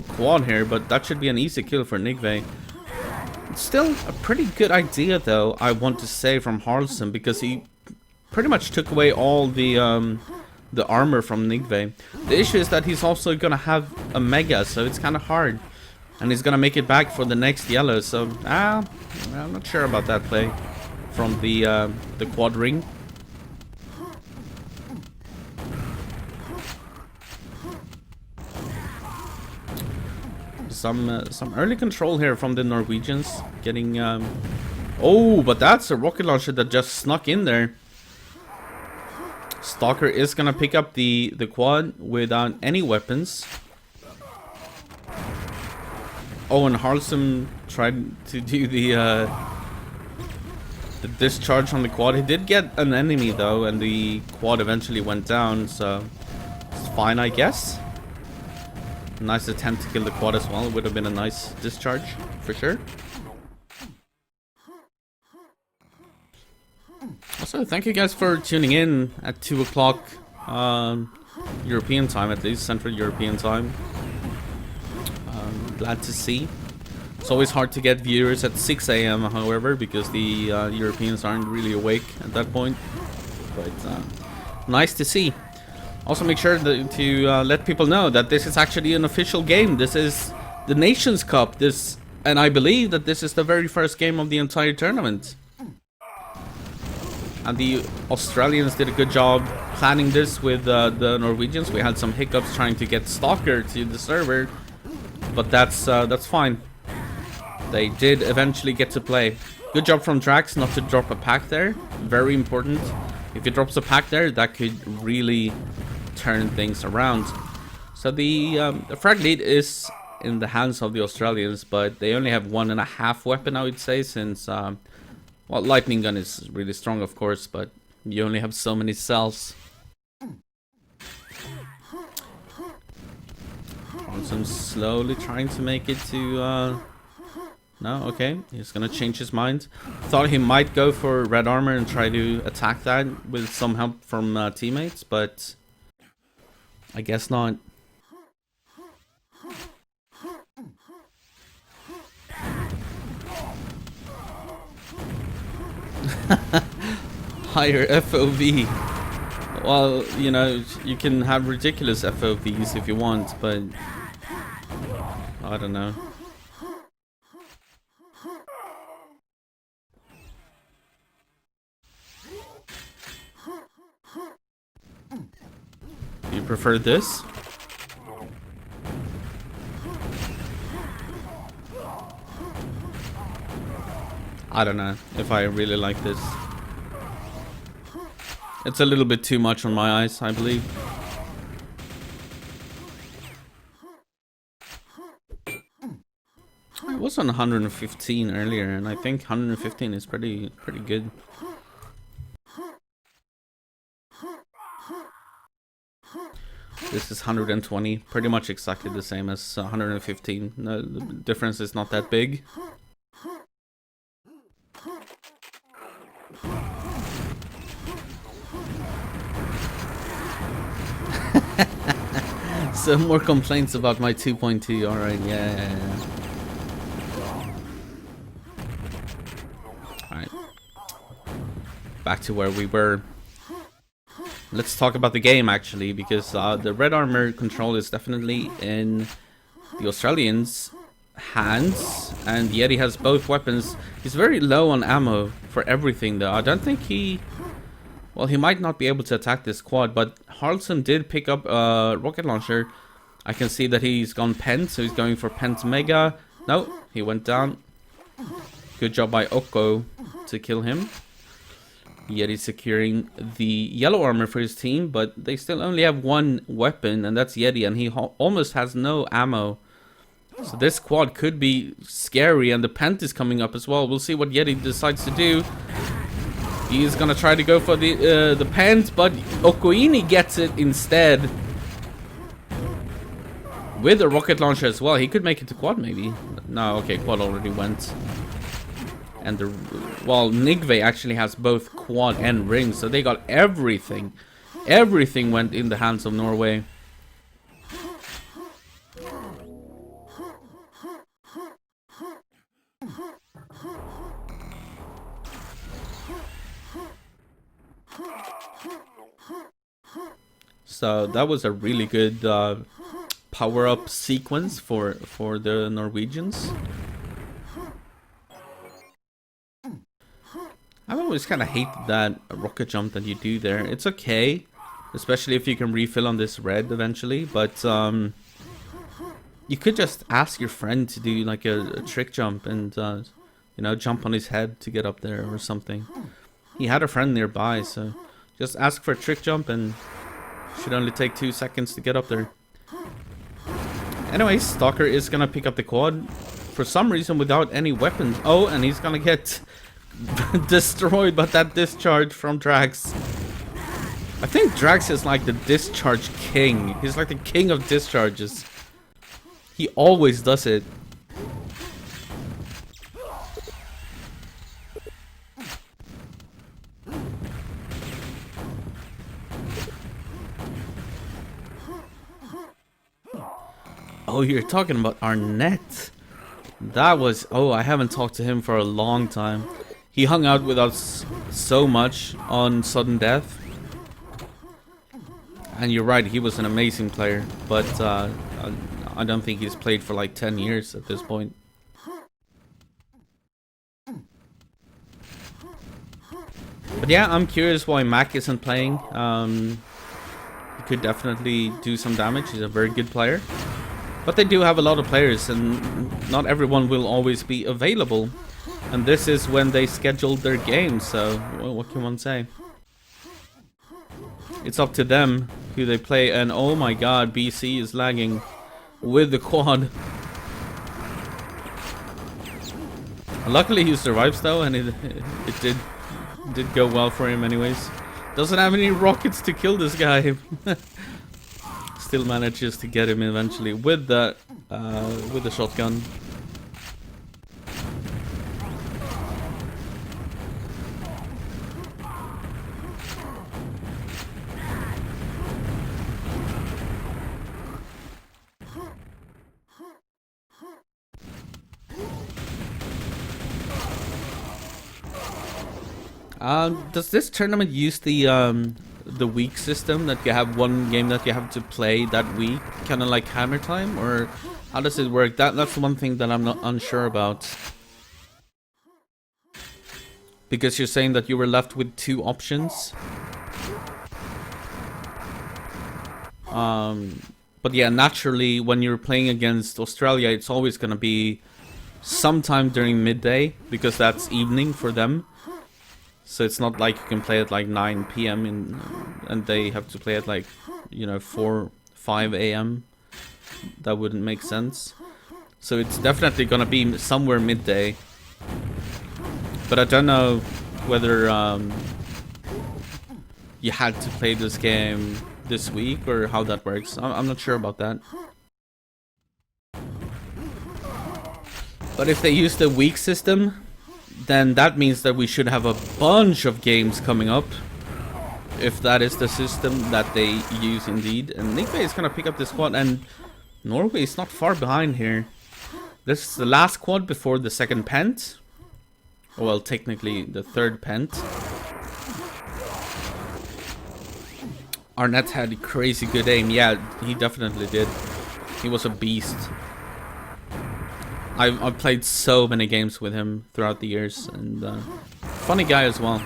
quad here, but that should be an easy kill for Nigve. It's still a pretty good idea, though, I want to say, from Harlson, because he pretty much took away all the armor from Nigve. The issue is that he's also gonna have a mega, so it's kind of hard. And he's gonna make it back for the next yellow, so I'm not sure about that play from the quad ring. Some early control here from the Norwegians, getting oh, but that's a rocket launcher that just snuck in there. Stalker is gonna pick up the quad without any weapons. Oh, and Harlson tried to do the discharge on the quad. He did get an enemy though, and the quad eventually went down, so it's fine, I guess. Nice attempt to kill the quad as well. It would have been a nice discharge for sure. Also, thank you guys for tuning in at 2 o'clock European time, at least Central European time. Glad to see. It's always hard to get viewers at 6 AM, however, because the Europeans aren't really awake at that point. But nice to see. Also, make sure to let people know that this is actually an official game. This is the Nations Cup. And I believe that this is the very first game of the entire tournament. And the Australians did a good job planning this with the Norwegians. We had some hiccups trying to get Stalker to the server, but that's fine. They did eventually get to play. Good job from Drax not to drop a pack there. Very important. If he drops a pack there, that could really turn things around. So the frag lead is in the hands of the Australians, but they only have 1.5 weapon, I would say, since well, lightning gun is really strong, of course, but you only have so many cells. Bronson slowly trying to make it to no, okay, he's gonna change his mind. Thought he might go for red armor and try to attack that with some help from teammates, but I guess not. Higher FOV. Well, you know, you can have ridiculous FOVs if you want, but I don't know. Do you prefer this? I don't know if I really like this. It's a little bit too much on my eyes, I believe. I was on 115 earlier, and I think 115 is pretty good. This is 120, pretty much exactly the same as 115. No, the difference is not that big. So more complaints about my 2.2. Alright, yeah. Alright. Back to where we were. Let's talk about the game actually, because the red armor control is definitely in the Australians' hands, and Yeti has both weapons. He's very low on ammo for everything though. I don't think he... Well, he might not be able to attack this quad, but Harlson did pick up a rocket launcher. I can see that he's gone Pent, so he's going for Pent Mega. No, he went down. Good job by Oko to kill him. Yeti securing the yellow armor for his team, but they still only have one weapon, and that's Yeti, and he almost has no ammo. So this quad could be scary, and the Pent is coming up as well. We'll see what Yeti decides to do. He's gonna try to go for the Pent, but Okoini gets it instead. With a rocket launcher as well. He could make it to quad maybe. No, okay, quad already went. And well, Nigve actually has both quad and ring, so they got everything. Everything went in the hands of Norway. So that was a really good power-up sequence for the Norwegians. I've always kind of hated that rocket jump that you do there. It's okay, especially if you can refill on this red eventually, but you could just ask your friend to do like a trick jump and you know, jump on his head to get up there or something. He had a friend nearby, so just ask for a trick jump and should only take 2 seconds to get up there. Anyways, Stalker is gonna pick up the quad for some reason without any weapons. Oh, and he's gonna get destroyed by that discharge from Drax. I think Drax is like the discharge king. He's like the king of discharges. He always does it. Oh, you're talking about Arnett. That was... Oh, I haven't talked to him for a long time. He hung out with us so much on Sudden Death. And you're right, he was an amazing player. But I don't think he's played for like 10 years at this point. But yeah, I'm curious why Mac isn't playing. He could definitely do some damage. He's a very good player. But they do have a lot of players, and not everyone will always be available. And this is when they scheduled their games, so well, what can one say? It's up to them who they play, and oh my god, BC is lagging with the quad. Luckily he survives though, and it did go well for him anyways. Doesn't have any rockets to kill this guy. Still manages to get him eventually with the shotgun. Does this tournament use the week system, that you have one game that you have to play that week, kind of like Hammer Time, or how does it work? That's one thing that I'm not unsure about. Because you're saying that you were left with 2 options. But yeah, naturally, when you're playing against Australia, it's always gonna be sometime during midday, because that's evening for them. So it's not like you can play at like 9 PM and they have to play at like, you know, 5 AM. That wouldn't make sense. So it's definitely gonna be somewhere midday. But I don't know whether you had to play this game this week or how that works. I'm not sure about that. But if they use the week system, then that means that we should have a bunch of games coming up. if that is the system that they use indeed. And Norway is gonna pick up this quad, and Norway is not far behind here. This is the last quad before the second pent. Well, technically the third pent. Arnett had crazy good aim. Yeah, he definitely did. He was a beast. I've played so many games with him throughout the years, and funny guy as well.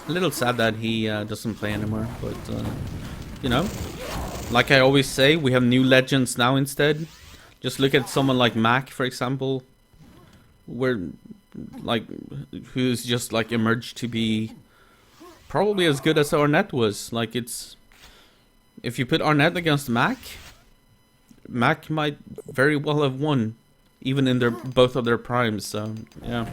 A little sad that he doesn't play anymore, but you know, like I always say, we have new legends now instead. Just look at someone like Mac, for example, who's just like emerged to be probably as good as Arnett was. Like, it's, if you put Arnett against Mac might very well have won, even in both of their primes. So yeah.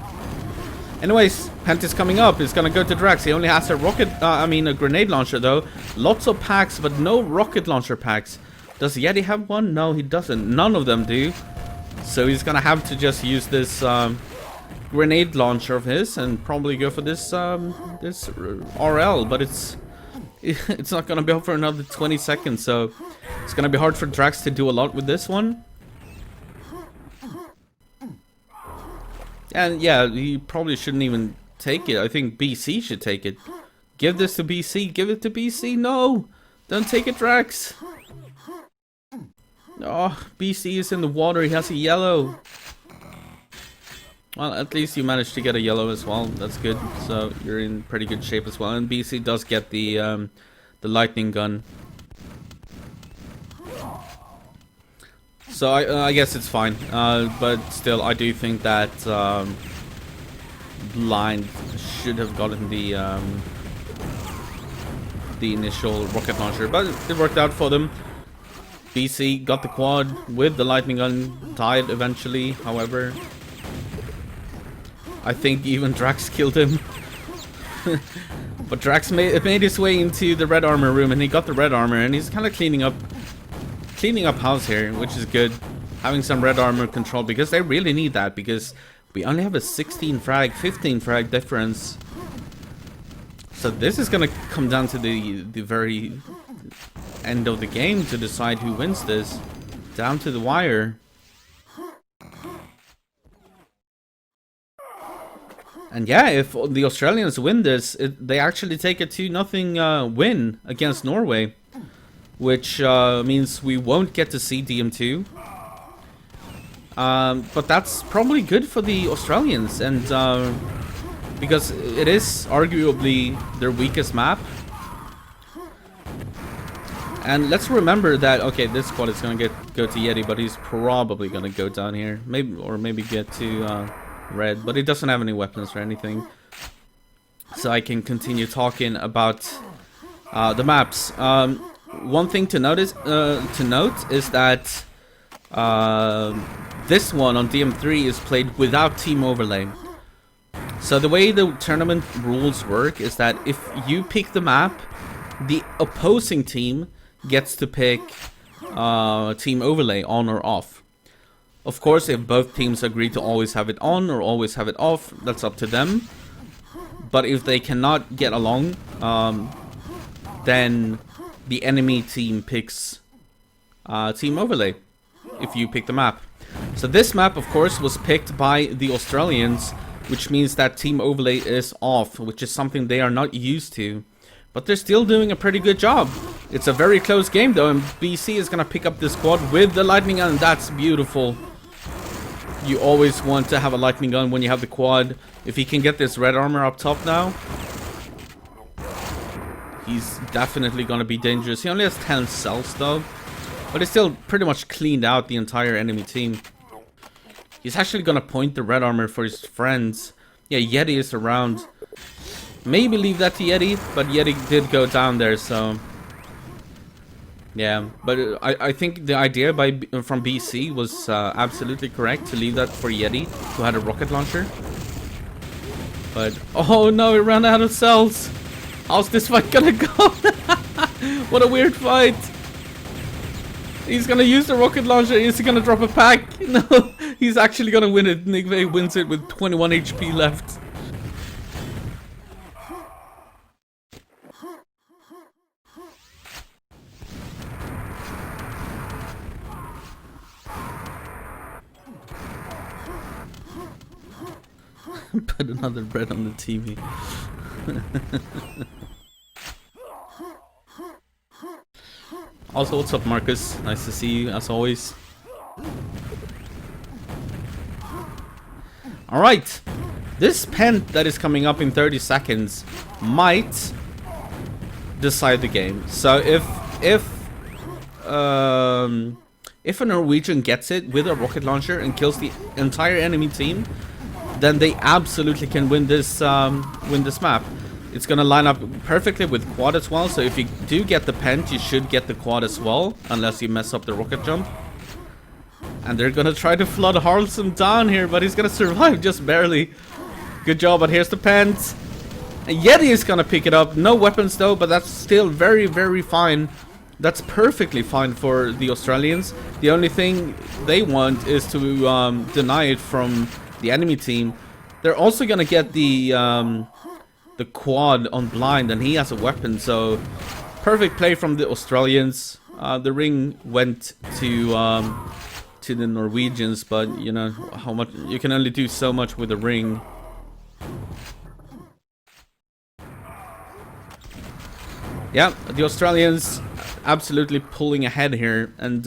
Anyways, Pent is coming up. He's gonna go to Drax. He only has a a grenade launcher though. Lots of packs, but no rocket launcher packs. Does Yeti have one? No, he doesn't. None of them do. So he's gonna have to just use this grenade launcher of his and probably go for this this RL. But it's not gonna be up for another 20 seconds. So it's gonna be hard for Drax to do a lot with this one. And yeah, he probably shouldn't even take it. I think BC should take it. Give this to BC. Give it to BC. No! Don't take it, Drax. Oh, BC is in the water. He has a yellow. Well, at least you managed to get a yellow as well. That's good. So you're in pretty good shape as well. And BC does get the lightning gun. So I guess it's fine, but still, I do think that Blind should have gotten the initial rocket launcher, but it worked out for them. BC got the quad with the lightning gun, died eventually. However, I think even Drax killed him. But Drax made his way into the red armor room, and he got the red armor, and he's kind of cleaning up house here, which is good. Having some red armor control, because they really need that, because we only have a 15 frag difference. So this is gonna come down to the very end of the game to decide who wins this, down to the wire. And yeah, if the Australians win this, they actually take a 2-0 win against Norway, which means we won't get to see DM2. But that's probably good for the Australians, and because it is arguably their weakest map. And let's remember that, okay, this squad is gonna go to Yeti, but he's probably gonna go down here, maybe get to red, but he doesn't have any weapons or anything. So I can continue talking about the maps. One thing to note is that this one on DM3 is played without team overlay. So the way the tournament rules work is that if you pick the map, the opposing team gets to pick team overlay on or off. Of course, if both teams agree to always have it on or always have it off, that's up to them. But if they cannot get along, then the enemy team picks team overlay if you pick the map. So this map, of course, was picked by the Australians, which means that team overlay is off, which is something they are not used to. But they're still doing a pretty good job. It's a very close game though, and BC is gonna pick up this squad with the lightning gun. That's beautiful. You always want to have a lightning gun when you have the quad. If he can get this red armor up top now, he's definitely gonna be dangerous. He only has 10 cells though, but he's still pretty much cleaned out the entire enemy team. He's actually gonna point the red armor for his friends. Yeah, Yeti is around. Maybe leave that to Yeti, but Yeti did go down there, so yeah. But I think the idea from BC was absolutely correct to leave that for Yeti, who had a rocket launcher. But oh no, he ran out of cells. How's this fight gonna go? What a weird fight. He's gonna use the rocket launcher. Is he gonna drop a pack? No, he's actually gonna win it. Nigve wins it with 21 HP left. Put another bread on the TV. Also, what's up, Marcus? Nice to see you, as always. Alright. This pent that is coming up in 30 seconds might decide the game. So if a Norwegian gets it with a rocket launcher and kills the entire enemy team, then they absolutely can win this map. It's gonna line up perfectly with quad as well, so if you do get the pent, you should get the quad as well, unless you mess up the rocket jump. And they're gonna try to flood Harlesum down here, but he's gonna survive just barely. Good job, but here's the pent. And Yeti is gonna pick it up. No weapons though, but that's still very, very fine. That's perfectly fine for the Australians. The only thing they want is to deny it from the enemy team. They're also gonna get the quad on blind, and he has a weapon, so perfect play from the Australians. The ring went to the Norwegians, but you know how much you can only do so much with a ring. Yeah, the Australians absolutely pulling ahead here, and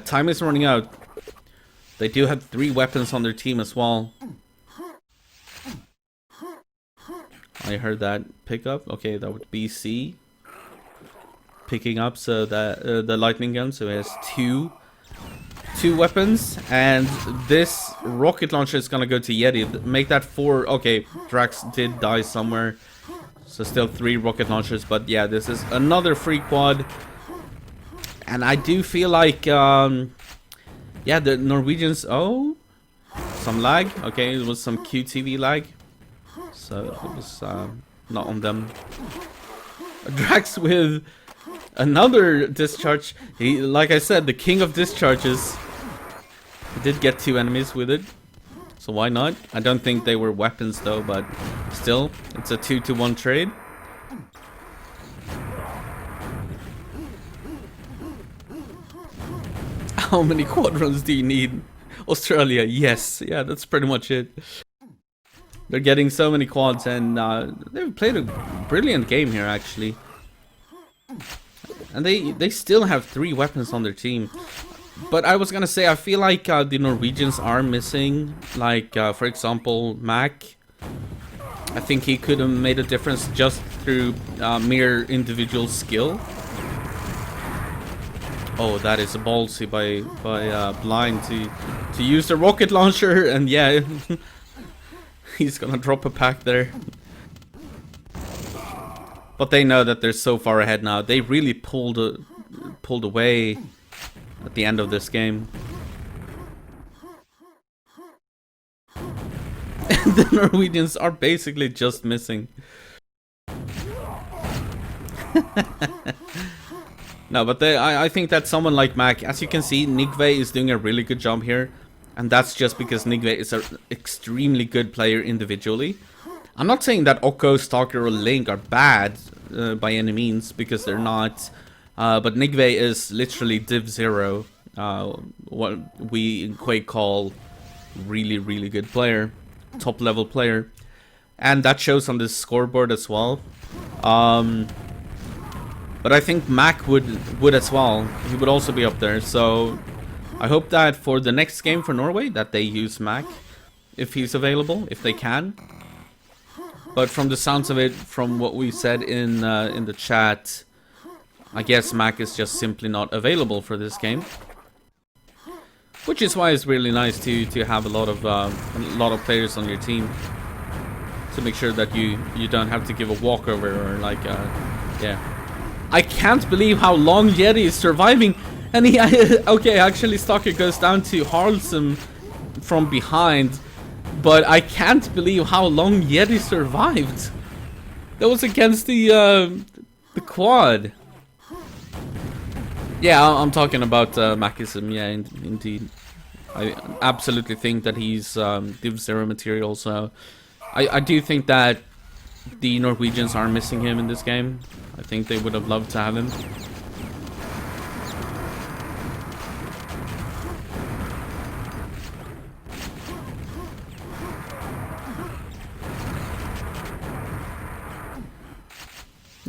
time is running out. They do have 3 weapons on their team as well. I heard that pickup. Okay, that would be C. Picking up, so that the lightning gun, so he has two weapons, and this rocket launcher is gonna go to Yeti. Make that 4. Okay, Drax did die somewhere, so still 3 rocket launchers, but yeah, this is another free quad. And I do feel like yeah, the Norwegians, oh, some lag. Okay, it was some QTV lag, so it was not on them. Drax with another discharge. He, like I said, the king of discharges. He did get 2 enemies with it, so why not? I don't think they were weapons though, but still, it's a 2-to-1 trade. How many quadrants do you need? Australia, yes. Yeah, that's pretty much it. They're getting so many quads, and they've played a brilliant game here, actually. And they still have 3 weapons on their team. But I was gonna say, I feel like the Norwegians are missing, like, for example, Mac. I think he could have made a difference just through mere individual skill. Oh, that is ballsy by Blind to use the rocket launcher, and yeah, he's gonna drop a pack there. But they know that they're so far ahead now. They really pulled away at the end of this game. And the Norwegians are basically just missing. No, but I think that someone like Mac, as you can see, Nigve is doing a really good job here. And that's just because Nigve is an extremely good player individually. I'm not saying that Oko, Stalker, or Link are bad by any means, because they're not. But Nigve is literally Div 0. What we in Quake call really, really good player. Top level player. And that shows on this scoreboard as well. But I think Mac would as well. He would also be up there. So I hope that for the next game for Norway that they use Mac if he's available, if they can. But from the sounds of it, from what we said in the chat, I guess Mac is just simply not available for this game. Which is why it's really nice to have a lot of players on your team, to make sure that you don't have to give a walkover or like yeah. I can't believe how long Yeti is surviving, and he okay, actually Stalker goes down to Harlesum from behind, but I can't believe how long Yeti survived. That was against the quad. Yeah, I'm talking about Machism. Yeah, indeed. I absolutely think that he's Div 0 material, so I do think that the Norwegians are missing him in this game. I think they would have loved to have him.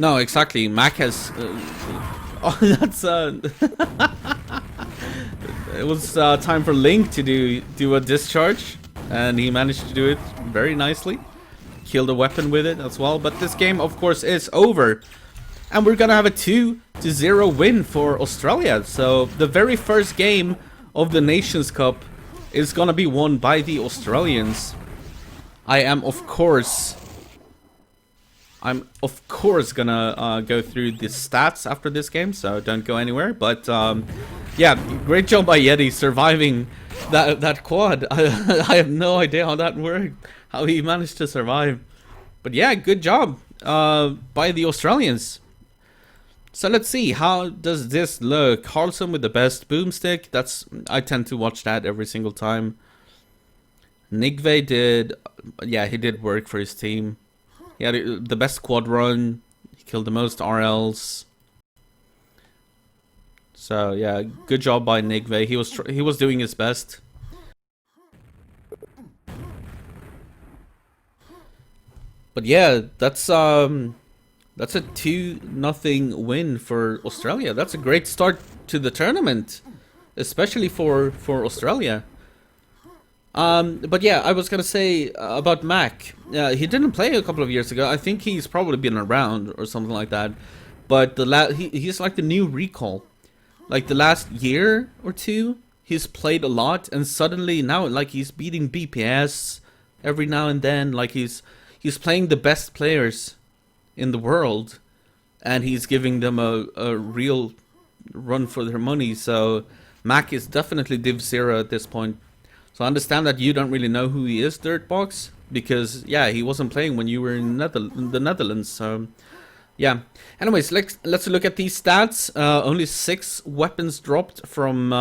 No, exactly. Mac has. Oh, that's. It was time for Link to do a discharge, and he managed to do it very nicely. Killed a weapon with it as well. But this game, of course, is over, and we're gonna have a 2-0 win for Australia. So the very first game of the Nations Cup is gonna be won by the Australians. I'm of course gonna go through the stats after this game, so don't go anywhere. But yeah, great job by Yeti surviving that quad. I have no idea how that worked, how he managed to survive. But yeah, good job by the Australians. So let's see, how does this look? Carlson with the best boomstick. I tend to watch that every single time. Nigve did, yeah, he did work for his team. He had the best quad run. He killed the most RLs. So yeah, good job by Nigve. He was doing his best. But yeah, that's a 2-0 win for Australia. That's a great start to the tournament, especially for Australia. But yeah, I was gonna say about Mac. He didn't play a couple of years ago. I think he's probably been around or something like that. But he's like the new recall. Like the last year or two, he's played a lot, and suddenly now like he's beating BPS every now and then. Like he's playing the best players in the world, and he's giving them a real run for their money. So Mac is definitely Div 0 at this point. So I understand that you don't really know who he is, Dirtbox, because yeah, he wasn't playing when you were in the Netherlands. So yeah. Anyways, let's look at these stats. Only 6 weapons dropped from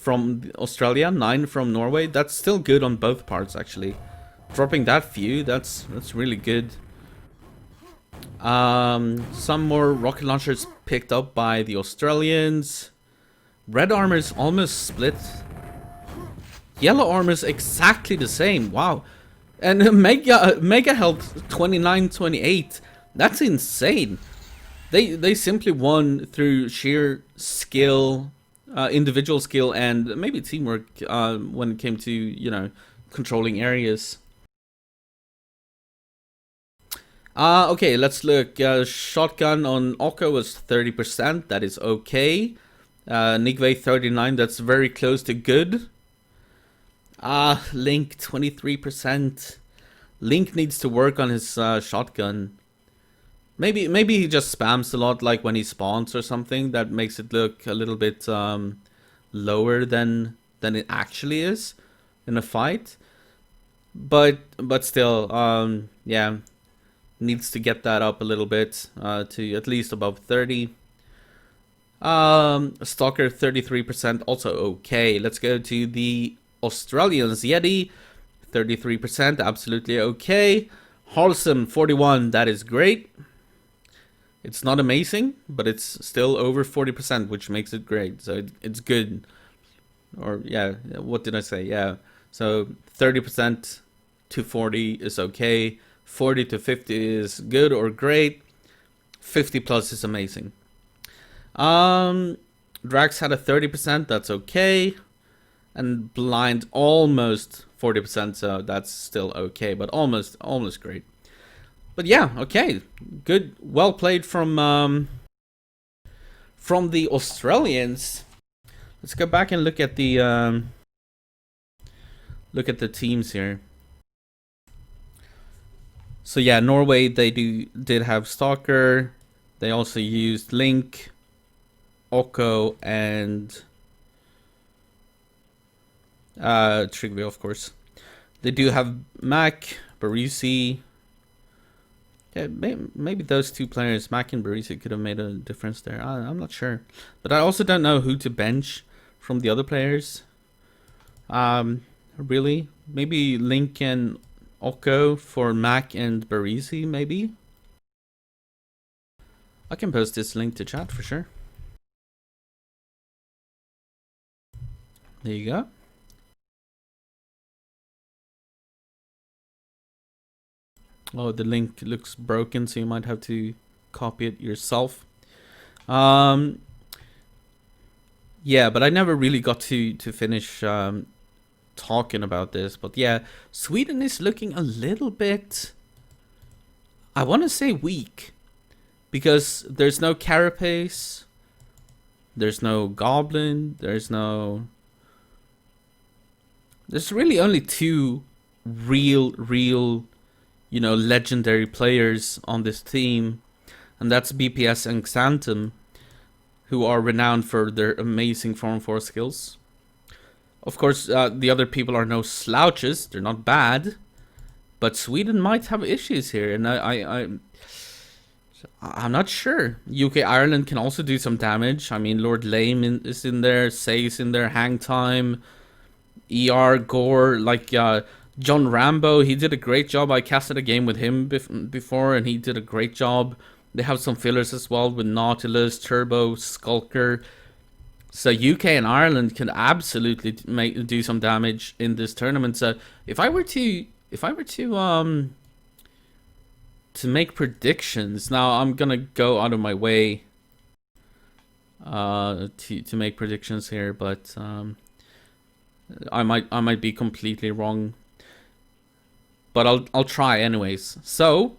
Australia, 9 from Norway. That's still good on both parts, actually. Dropping that few, that's really good. Some more rocket launchers picked up by the Australians. Red armor's almost split. Yellow armor's exactly the same. Wow. And Mega health 29-28. That's insane. They simply won through sheer skill, individual skill, and maybe teamwork when it came to, you know, controlling areas. Okay, let's look. Shotgun on Oko was 30%. That is okay. Nigve 39. That's very close to good. Link 23%. Link needs to work on his shotgun. Maybe he just spams a lot, like when he spawns or something. That makes it look a little bit lower than it actually is in a fight. But still, yeah, needs to get that up a little bit to at least above 30. Stalker 33%, also okay. Let's go to the Australians. Yeti 33%, absolutely okay. Harlson 41, that is great. It's not amazing, but it's still over 40%, which makes it great. So it's good. Or yeah, what did I say? Yeah. So 30% to 40 is okay. 40 to 50 is good or great. 50 plus is amazing. Drax had a 30%, that's okay. And blind almost 40%, so that's still okay, but almost great. But yeah, okay, good, well played from the Australians. Let's go back and look at the teams here. So yeah, Norway, they did have Stalker. They also used Link, Oko, and Trigby, of course. They do have Mac, Barisi. Yeah, maybe those two players, Mac and Barisi, could have made a difference there. I'm not sure. But I also don't know who to bench from the other players. Really? Maybe Link and Oko for Mac and Barisi, maybe? I can post this link to chat for sure. There you go. Oh, the link looks broken, so you might have to copy it yourself. Um, yeah, but I never really got to finish talking about this. But yeah, Sweden is looking a little bit, I want to say, weak, because there's no Carapace, there's no Goblin, there's really only two real, legendary players on this team, and that's BPS and Xantum, who are renowned for their amazing Form 4 skills. Of course, the other people are no slouches, they're not bad, but Sweden might have issues here, and I'm not sure. UK Ireland can also do some damage. I mean, Lord Lame is in there, Say's in there, Hang Time, ER, Gore, John Rambo. He did a great job. I casted a game with him before, and he did a great job. They have some fillers as well with Nautilus, Turbo, Skulker. So UK and Ireland can absolutely do some damage in this tournament. So if I were to make predictions, now I'm gonna go out of my way to make predictions here, but I might be completely wrong, but I'll try anyways. So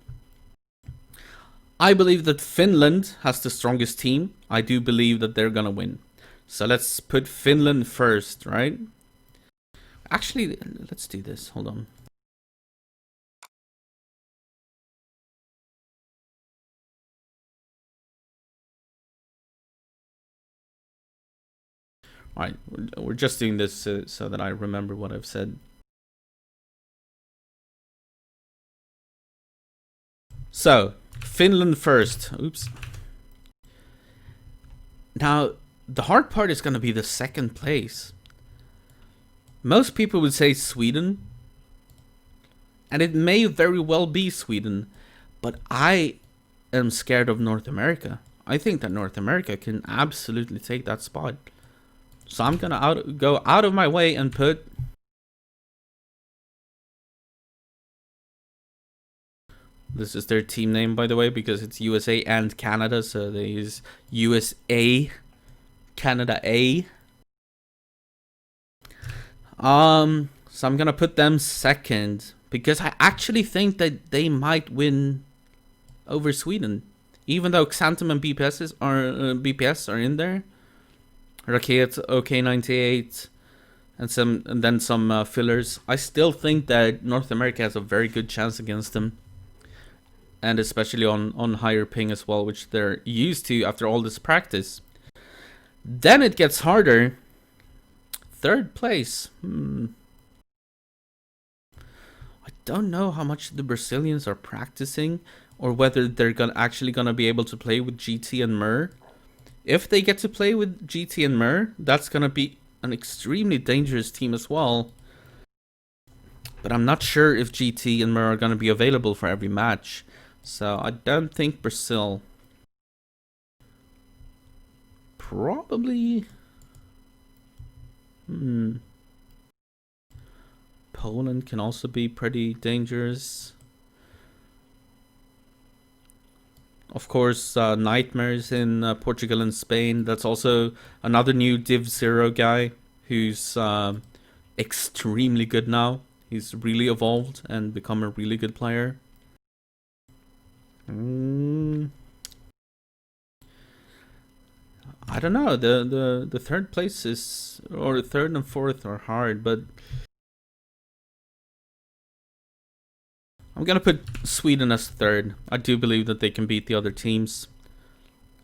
I believe that Finland has the strongest team. I do believe that they're gonna win. So let's put Finland first, right? Actually, let's do this. Hold on. Alright, we're just doing this so that I remember what I've said. So, Finland first. Oops. Now, the hard part is going to be the second place. Most people would say Sweden, and it may very well be Sweden, but I am scared of North America. I think that North America can absolutely take that spot. So I'm going to go out of my way and put... This is their team name, by the way, because it's USA and Canada, so they use USA, Canada A. So I'm gonna put them second, because I actually think that they might win over Sweden, even though Xantum and BPS are in there. Raket, OK98, and then some fillers. I still think that North America has a very good chance against them, and especially on higher ping as well, which they're used to after all this practice. Then it gets harder. Third place. I don't know how much the Brazilians are practicing, or whether they're actually gonna be able to play with GT and Mur. If they get to play with GT and Mur, that's gonna be an extremely dangerous team as well. But I'm not sure if GT and Mur are gonna be available for every match. So I don't think Brazil. Probably. Poland can also be pretty dangerous. Of course, Nightmares in Portugal and Spain. That's also another new Div 0 guy who's extremely good now. He's really evolved and become a really good player. I don't know. The third place is, or third and fourth are hard, but I'm gonna put Sweden as third. I do believe that they can beat the other teams.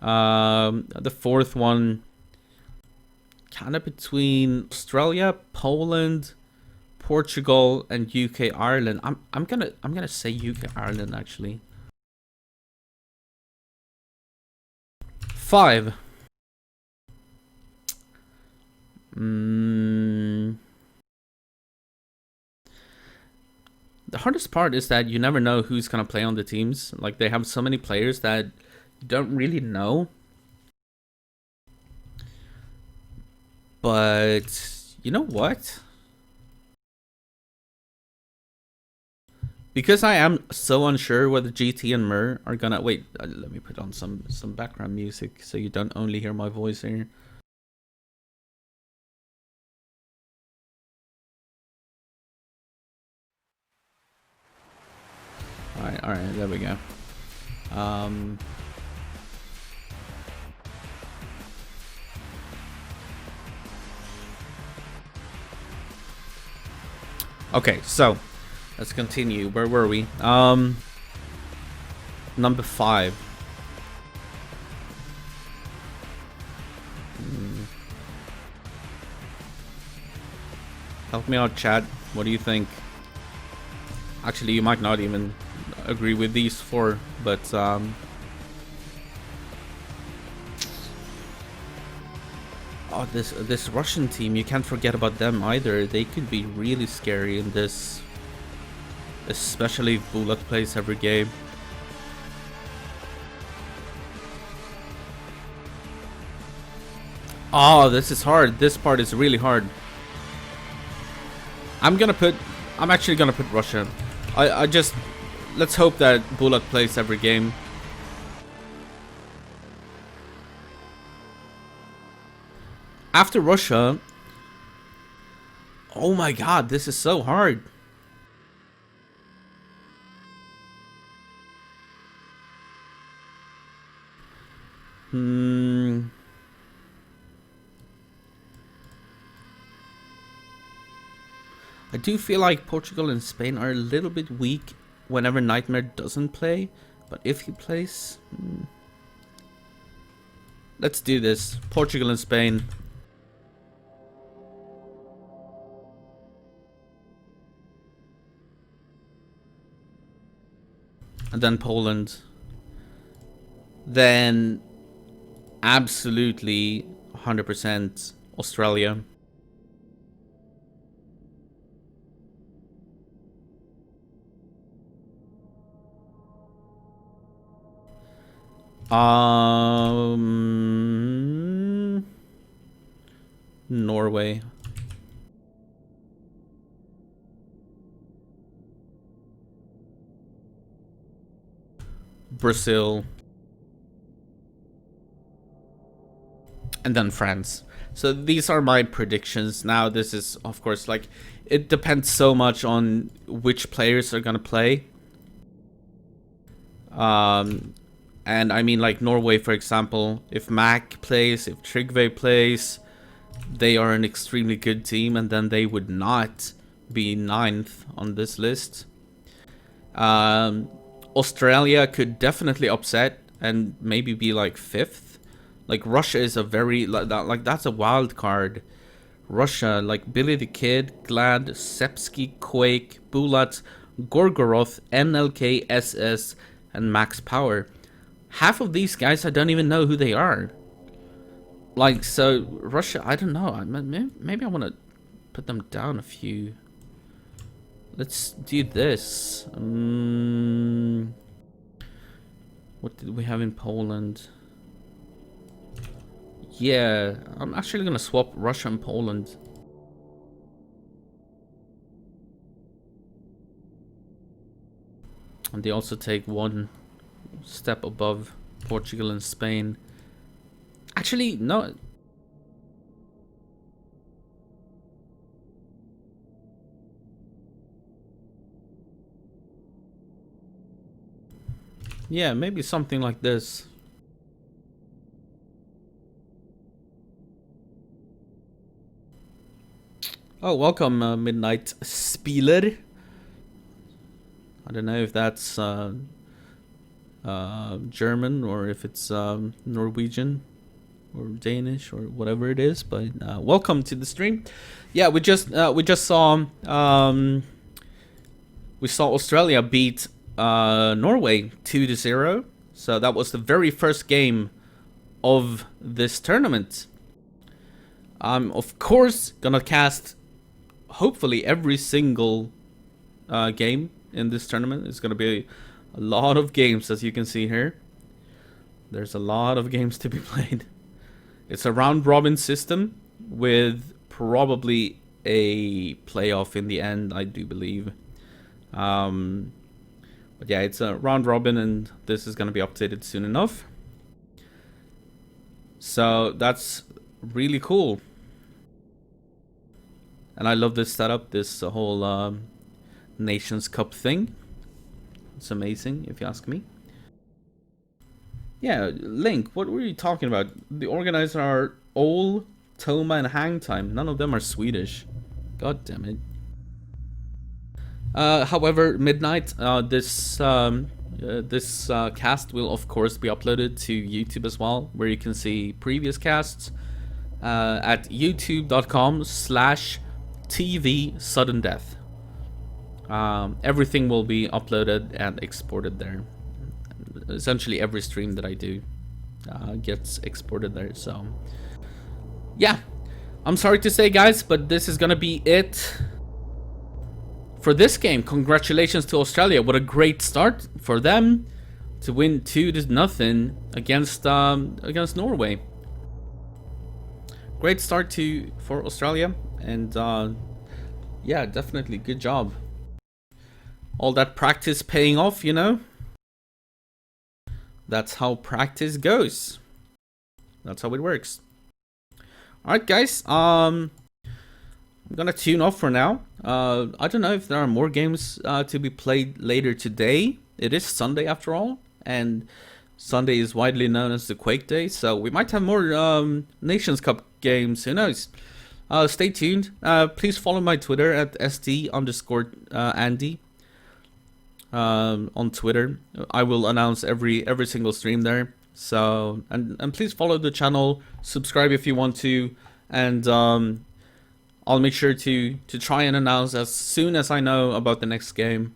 The fourth one, kind of between Australia, Poland, Portugal, and UK Ireland. I'm gonna say UK Ireland actually. 5. The hardest part is that you never know who's gonna play on the teams. Like, they have so many players that you don't really know. But you know what? because I am so unsure whether GT and Mer are gonna wait. Let me put on some background music so you don't only hear my voice here. All right, there we go. Okay, so let's continue. Where were we? Number 5. Help me out, chat. What do you think? Actually, you might not even agree with these 4, but oh, this Russian team, you can't forget about them either. They could be really scary in this, especially if Bulat plays every game. Oh, this is hard. This part is really hard. I'm actually gonna put Russia. I just, let's hope that Bulat plays every game. After Russia, oh my god, this is so hard. I do feel like Portugal and Spain are a little bit weak whenever Nightmare doesn't play, but if he plays, let's do this. Portugal and Spain. And then Poland. Then absolutely 100% Australia. Norway. Brazil. And then France. So these are my predictions. Now this is, of course, like, it depends so much on which players are gonna play. And I mean, like Norway, for example, if Mac plays, if Trygve plays, they are an extremely good team, and then they would not be 9th on this list. Australia could definitely upset and maybe be like 5th. Like Russia is a very, like that's a wild card. Russia, like Billy the Kid, Glad, Sepsky, Quake, Bulat, Gorgoroth, NLK, SS, and Max Power. Half of these guys, I don't even know who they are. Like, so, Russia, I don't know. Maybe I want to put them down a few. Let's do this. What did we have in Poland? Yeah, I'm actually going to swap Russia and Poland. And they also take one step above Portugal and Spain. Actually, no. Yeah, maybe something like this. Oh, welcome, Midnight Spieler. I don't know if that's German or if it's Norwegian or Danish or whatever it is, but welcome to the stream. Yeah, we just saw Australia beat Norway 2-0, so that was the very first game of this tournament. I'm of course gonna cast hopefully every single game in this tournament. It's gonna be a lot of games, as you can see here. There's a lot of games to be played. It's a round robin system with probably a playoff in the end, I do believe. But yeah, it's a round robin, and this is gonna be updated soon enough. So that's really cool. And I love this setup, this whole Nations Cup thing. It's amazing, if you ask me. Yeah, Link, what were you talking about? The organizers are Ol, Toma, and Hangtime. None of them are Swedish. God damn it. However, Midnight, this cast will of course be uploaded to YouTube as well, where you can see previous casts at youtube.com/TV Sudden Death. Everything will be uploaded and exported there. Essentially every stream that I do gets exported there. So yeah, I'm sorry to say, guys, but this is gonna be it for this game. Congratulations to Australia. What a great start for them to win 2-0 against Norway. Great start for Australia, and yeah, definitely good job. All that practice paying off, you know. That's how practice goes. That's how it works. Alright, guys, I'm gonna tune off for now. I don't know if there are more games to be played later today. It is Sunday after all, and Sunday is widely known as the Quake Day, so we might have more Nations Cup games, who knows. Stay tuned. Please follow my Twitter at SD_Andy on Twitter. I will announce every single stream there. So and please follow the channel, subscribe if you want to, and I'll make sure to try and announce as soon as I know about the next game.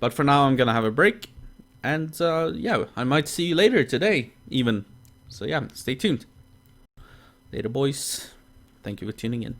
But for now, I'm gonna have a break, and yeah, I might see you later today even. So yeah, stay tuned. Later, boys. Thank you for tuning in.